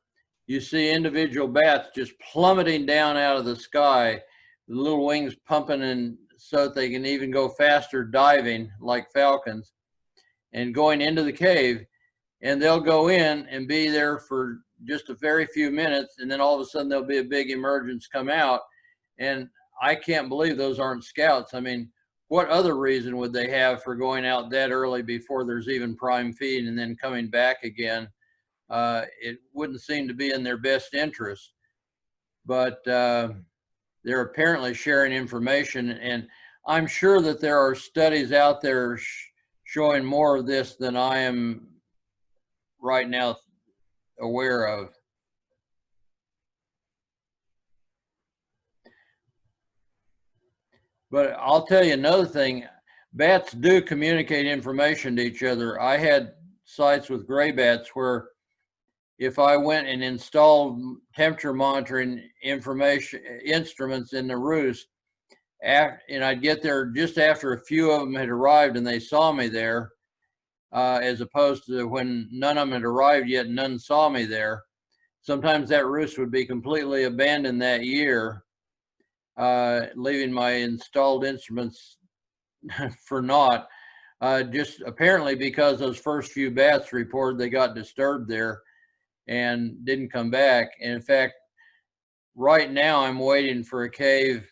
you see individual bats just plummeting down out of the sky, the little wings pumping in so that they can even go faster diving like falcons, and going into the cave. And they'll go in and be there for just a very few minutes, and then all of a sudden there'll be a big emergence come out. And I can't believe those aren't scouts. I mean, what other reason would they have for going out that early before there's even prime feed and then coming back again? It wouldn't seem to be in their best interest. But they're apparently sharing information, and I'm sure that there are studies out there showing more of this than I am right now aware of. But I'll tell you another thing, bats do communicate information to each other. I had sites with gray bats where if I went and installed temperature monitoring information instruments in the roost, and I'd get there just after a few of them had arrived and they saw me there, as opposed to when none of them had arrived yet and none saw me there. Sometimes that roost would be completely abandoned that year, leaving my installed instruments for naught, just apparently because those first few bats reported they got disturbed there and didn't come back. And in fact, right now I'm waiting for a cave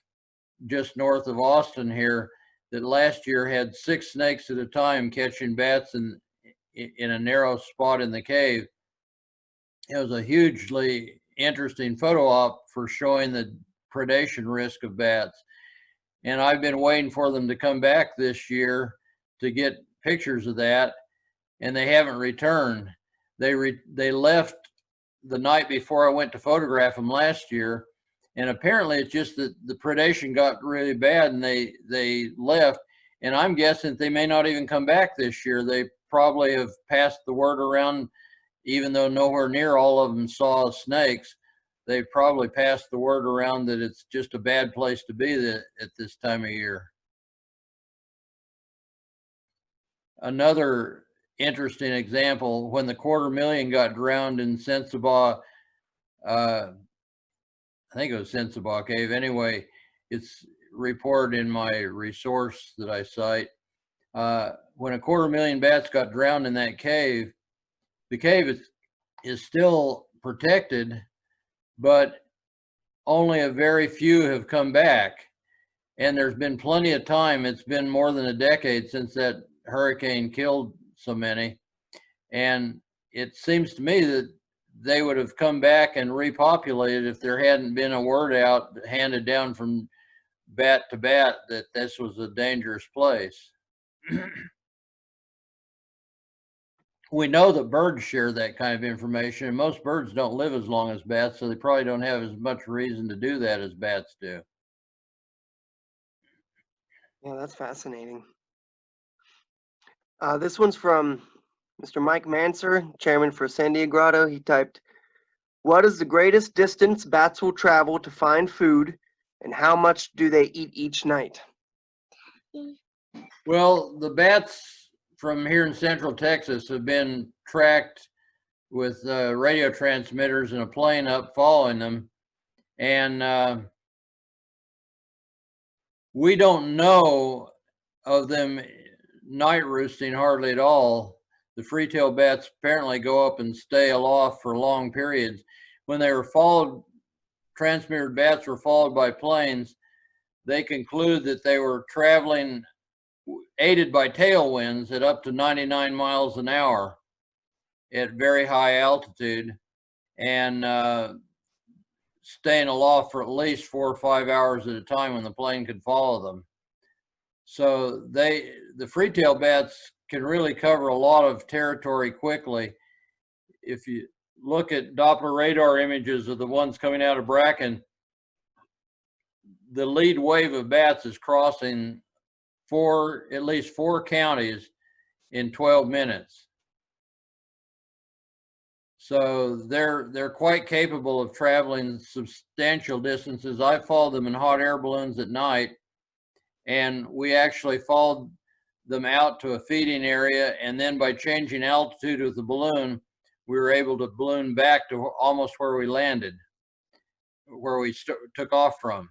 just north of Austin here that last year had 6 snakes at a time catching bats in a narrow spot in the cave. It was a hugely interesting photo op for showing the predation risk of bats. And I've been waiting for them to come back this year to get pictures of that, and they haven't returned. They left the night before I went to photograph them last year, and apparently it's just that the predation got really bad and they left. And I'm guessing they may not even come back this year. They probably have passed the word around, even though nowhere near all of them saw snakes. They probably passed the word around that it's just a bad place to be at this time of year. Another interesting example, when the 250,000 got drowned in Sensabaugh, I think it was Sensabaugh Cave. Anyway, it's reported in my resource that I cite. When a 250,000 bats got drowned in that cave, the cave is still protected, but only a very few have come back. And there's been plenty of time. It's been more than a decade since that hurricane killed so many. And it seems to me that they would have come back and repopulated if there hadn't been a word out handed down from bat to bat that this was a dangerous place. We know that birds share that kind of information, and most birds don't live as long as bats, so they probably don't have as much reason to do that as bats do. Yeah, that's fascinating. This one's from Mr. Mike Manser, chairman for Sandia Grotto. He typed, "What is the greatest distance bats will travel to find food, and how much do they eat each night?" Well, the bats from here in Central Texas have been tracked with radio transmitters and a plane up following them. And we don't know of them night roosting hardly at all. The free-tailed bats apparently go up and stay aloft for long periods. When they were followed, transmitted bats were followed by planes, they conclude that they were traveling aided by tailwinds at up to 99 miles an hour at very high altitude, and staying aloft for at least 4 or 5 hours at a time when the plane could follow them. So the free-tailed bats can really cover a lot of territory quickly. If you look at Doppler radar images of the ones coming out of Bracken, the lead wave of bats is crossing at least four counties in 12 minutes. So they're quite capable of traveling substantial distances. I followed them in hot air balloons at night, and we actually followed them out to a feeding area, and then by changing altitude with the balloon, we were able to balloon back to almost where we landed, where we took off from.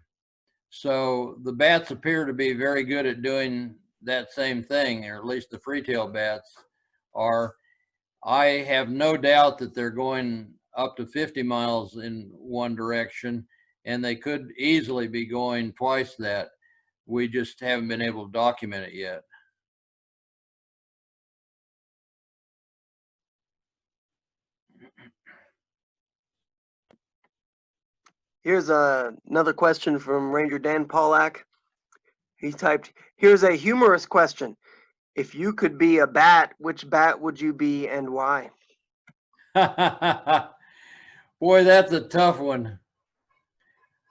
So the bats appear to be very good at doing that same thing, or at least the free-tailed bats are. I have no doubt that they're going up to 50 miles in one direction, and they could easily be going twice that. We just haven't been able to document it yet. Here's another question from Ranger Dan Pollack. He typed, here's a humorous question. If you could be a bat, which bat would you be and why? Boy, that's a tough one.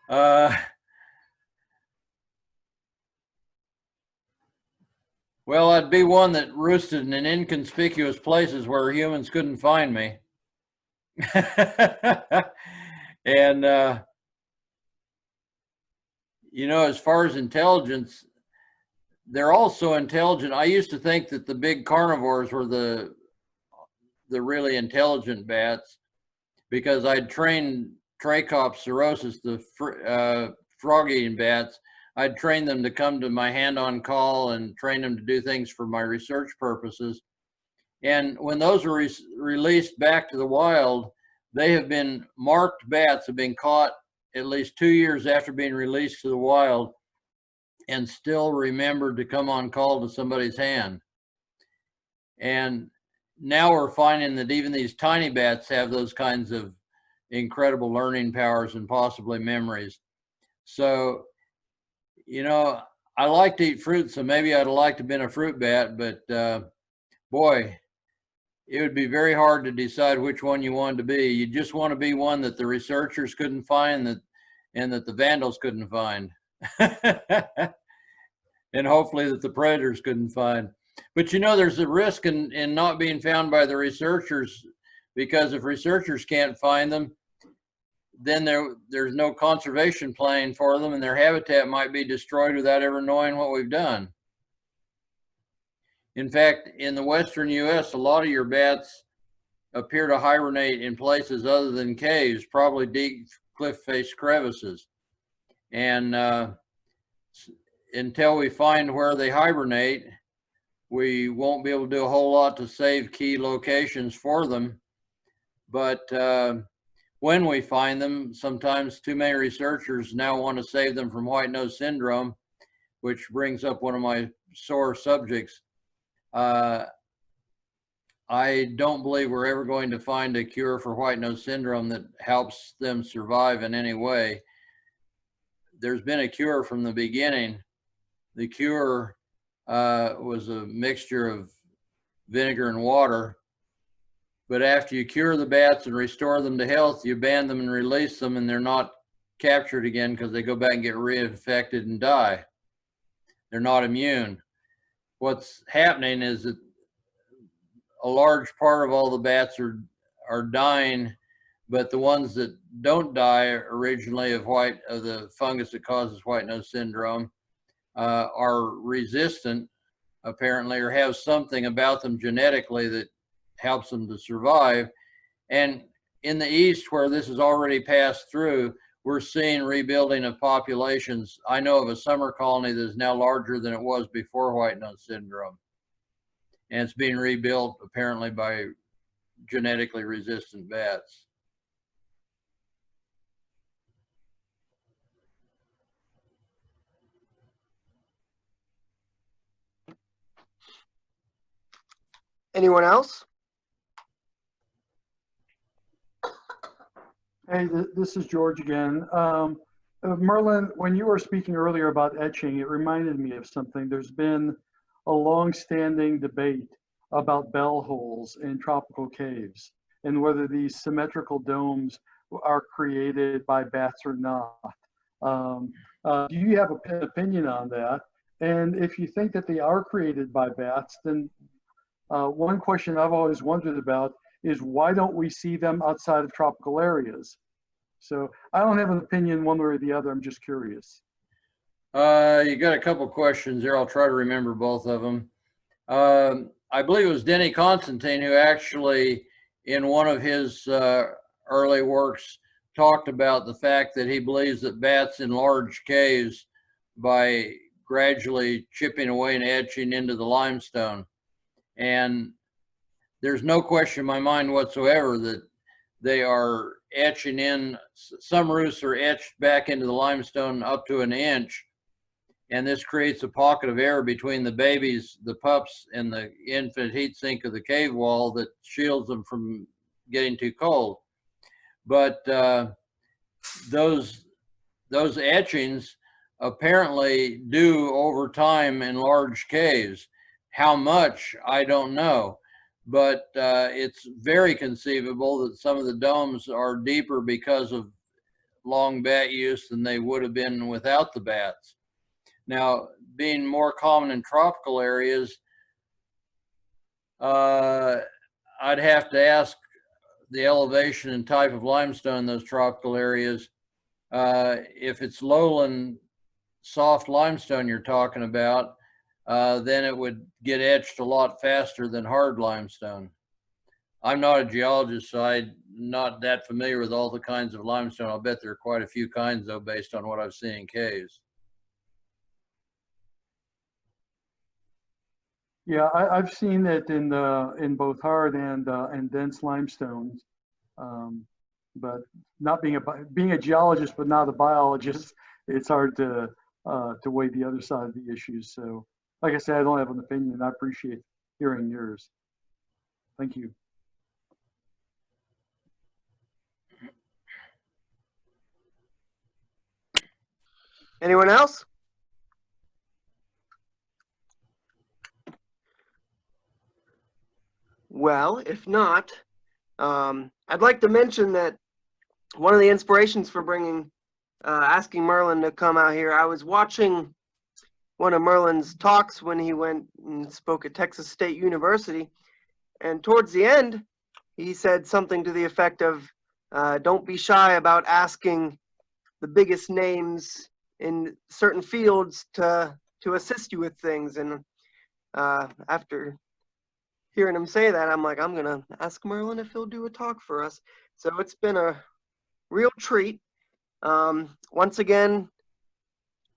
Well, I'd be one that roosted in inconspicuous places where humans couldn't find me. And, you know, as far as intelligence, they're all so intelligent. I used to think that the big carnivores were the really intelligent bats, because I'd trained Trachops cirrhosis, the frog-eating bats. I'd train them to come to my hand-on call and train them to do things for my research purposes. And when those were released back to the wild, they have been marked bats, have been caught at least 2 years after being released to the wild, and still remembered to come on call to somebody's hand. And now we're finding that even these tiny bats have those kinds of incredible learning powers and possibly memories. So, you know, I like to eat fruit, so maybe I'd like to have been a fruit bat, but boy, it would be very hard to decide which one you wanted to be. You just want to be one that the researchers couldn't find, and that the vandals couldn't find. And hopefully that the predators couldn't find. But you know, there's a risk in not being found by the researchers, because if researchers can't find them, then there's no conservation plan for them, and their habitat might be destroyed without ever knowing what we've done. In fact, in the western US, a lot of your bats appear to hibernate in places other than caves, probably deep cliff face crevices. And until we find where they hibernate, we won't be able to do a whole lot to save key locations for them. But when we find them, sometimes too many researchers now want to save them from white nose syndrome, which brings up one of my sore subjects. I don't believe we're ever going to find a cure for white nose syndrome that helps them survive in any way. There's been a cure from the beginning. The cure was a mixture of vinegar and water. But after you cure the bats and restore them to health, you ban them and release them, and they're not captured again because they go back and get reinfected and die. They're not immune. What's happening is that a large part of all the bats are dying, but the ones that don't die originally of the fungus that causes white nose syndrome are resistant, apparently, or have something about them genetically that helps them to survive. And in the East, where this has already passed through, we're seeing rebuilding of populations. I know of a summer colony that is now larger than it was before white nose syndrome. And it's being rebuilt apparently by genetically resistant bats. Anyone else? Hey, this is George again. Merlin, when you were speaking earlier about etching, it reminded me of something. There's been a long-standing debate about bell holes in tropical caves and whether these symmetrical domes are created by bats or not. Do you have an opinion on that? And if you think that they are created by bats, then one question I've always wondered about is why don't we see them outside of tropical areas? So I don't have an opinion one way or the other. I'm just curious. You got a couple questions there. I'll try to remember both of them. I believe it was Denny Constantine who actually, in one of his early works, talked about the fact that he believes that bats enlarge caves by gradually chipping away and etching into the limestone. And there's no question in my mind whatsoever that they are etching in. Some roosts are etched back into the limestone up to an inch. And this creates a pocket of air between the babies, the pups, and the infinite heat sink of the cave wall that shields them from getting too cold. But those etchings apparently do over time enlarge caves. How much, I don't know. But it's very conceivable that some of the domes are deeper because of long bat use than they would have been without the bats. Now, being more common in tropical areas, I'd have to ask the elevation and type of limestone in those tropical areas. If it's lowland, soft limestone you're talking about, then it would get etched a lot faster than hard limestone. I'm not a geologist, so I'm not that familiar with all the kinds of limestone. I'll bet there are quite a few kinds, though, based on what I've seen in caves. Yeah, I've seen it in both hard and dense limestones, but not being a geologist but not a biologist, it's hard to weigh the other side of the issues. So, like I said, I don't have an opinion. I appreciate hearing yours. Thank you. Anyone else? Well, if not, I'd like to mention that one of the inspirations for asking Merlin to come out here, I was watching one of Merlin's talks when he went and spoke at Texas State University, and towards the end, he said something to the effect of, don't be shy about asking the biggest names in certain fields to assist you with things. And after hearing him say that, I'm like, I'm gonna ask Merlin if he'll do a talk for us. So it's been a real treat. Once again,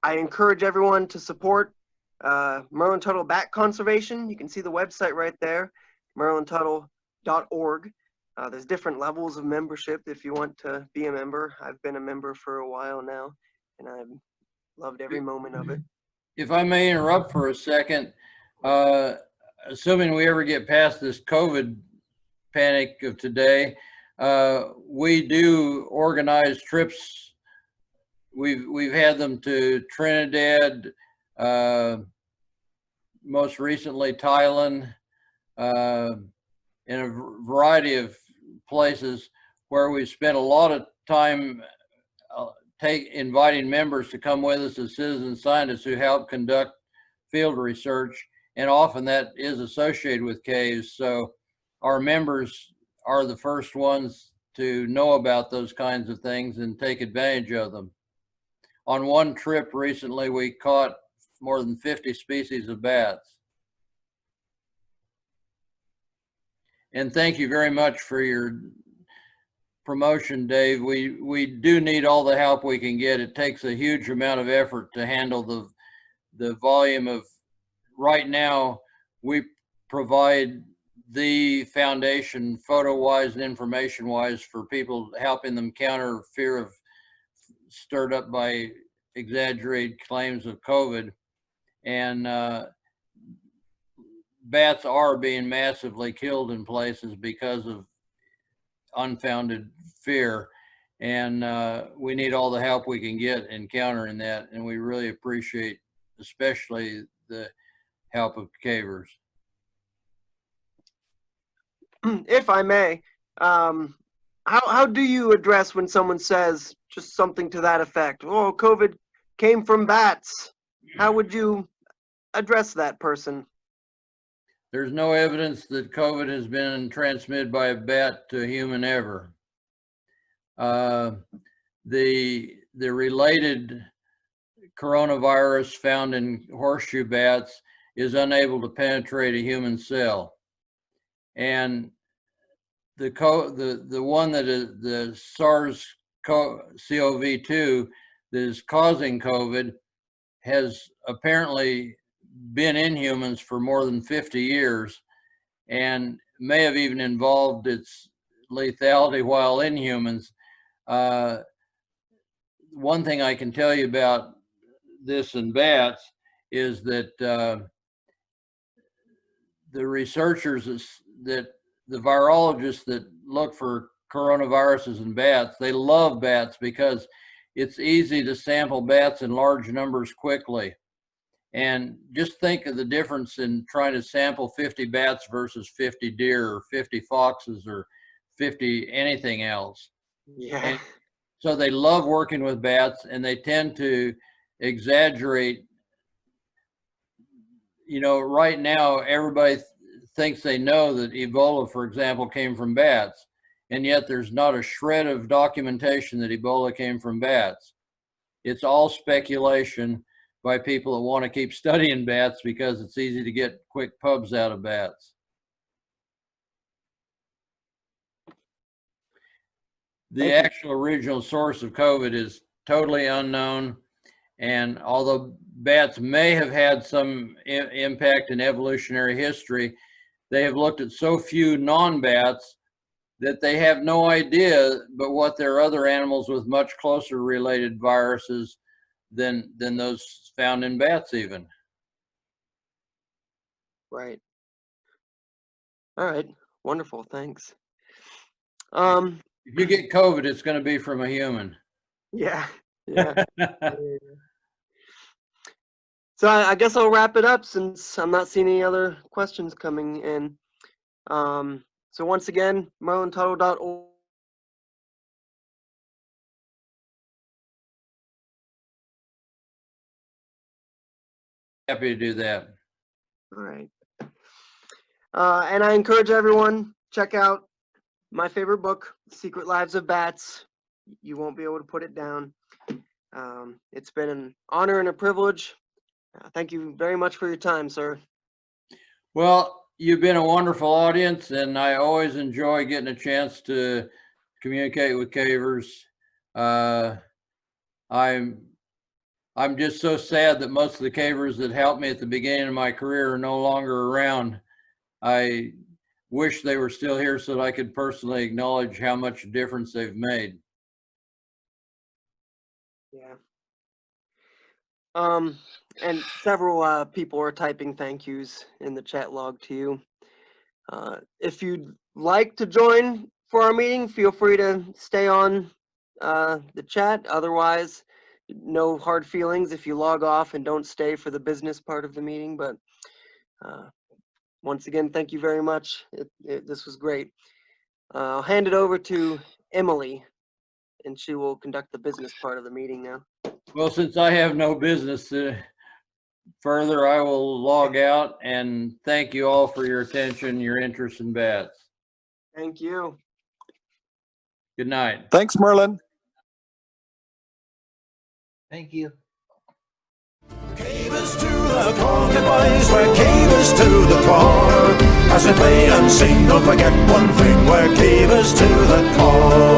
I encourage everyone to support Merlin Tuttle Bat Conservation. You can see the website right there, merlintuttle.org. There's different levels of membership if you want to be a member. I've been a member for a while now, and I've loved every moment of it. If I may interrupt for a second, assuming we ever get past this COVID panic of today, we do organize trips. We've had them to Trinidad, most recently Thailand, in a variety of places where we spent a lot of time inviting members to come with us as citizen scientists who help conduct field research, and often that is associated with caves. So our members are the first ones to know about those kinds of things and take advantage of them. On one trip recently, we caught more than 50 species of bats. And thank you very much for your promotion, Dave. We do need all the help we can get. It takes a huge amount of effort to handle the volume of, right now, we provide the foundation photo-wise and information-wise for people, helping them counter fear of stirred up by exaggerated claims of COVID. And bats are being massively killed in places because of unfounded fear. And we need all the help we can get in countering that. And we really appreciate especially the help of cavers. If I may, how do you address when someone says just something to that effect? Oh, COVID came from bats. How would you address that person? There's no evidence that COVID has been transmitted by a bat to a human ever. The related coronavirus found in horseshoe bats is unable to penetrate a human cell. And the one that is the SARS-CoV-2 that is causing COVID has apparently been in humans for more than 50 years and may have even involved its lethality while in humans. One thing I can tell you about this in bats is that the researchers that the virologists that look for coronaviruses in bats, they love bats because it's easy to sample bats in large numbers quickly. And just think of the difference in trying to sample 50 bats versus 50 deer or 50 foxes or 50 anything else. Yeah. And so they love working with bats, and they tend to exaggerate. You know, right now, everybody thinks they know that Ebola, for example, came from bats, and yet there's not a shred of documentation that Ebola came from bats. It's all speculation by people that want to keep studying bats because it's easy to get quick pubs out of bats. The actual original source of COVID is totally unknown. And although bats may have had some impact in evolutionary history, they have looked at so few non-bats that they have no idea but what there are other animals with much closer related viruses than those found in bats even. Right. All right. Wonderful. Thanks. If you get COVID, it's going to be from a human. Yeah. Yeah. So I guess I'll wrap it up since I'm not seeing any other questions coming in. So once again, merlintuttle.org. Happy to do that. All right. And I encourage everyone, check out my favorite book, Secret Lives of Bats. You won't be able to put it down. It's been an honor and a privilege. Thank you very much for your time, sir. Well, you've been a wonderful audience, and I always enjoy getting a chance to communicate with cavers. I'm just so sad that most of the cavers that helped me at the beginning of my career are no longer around. I wish they were still here so that I could personally acknowledge how much difference they've made. Yeah. And several people are typing thank yous in the chat log to you. If you'd like to join for our meeting, feel free to stay on the chat. Otherwise, no hard feelings if you log off and don't stay for the business part of the meeting. But once again, thank you very much. This was great. I'll hand it over to Emily, and she will conduct the business part of the meeting now. Well, since I have no business further, I will log out, and thank you all for your attention, your interest in bats. Thank you. Good night. Thanks, Merlin. Thank you. Cavers to the corner, boys, we're cavers to the core. As we play unseen, don't forget one thing, we're cavers to the core.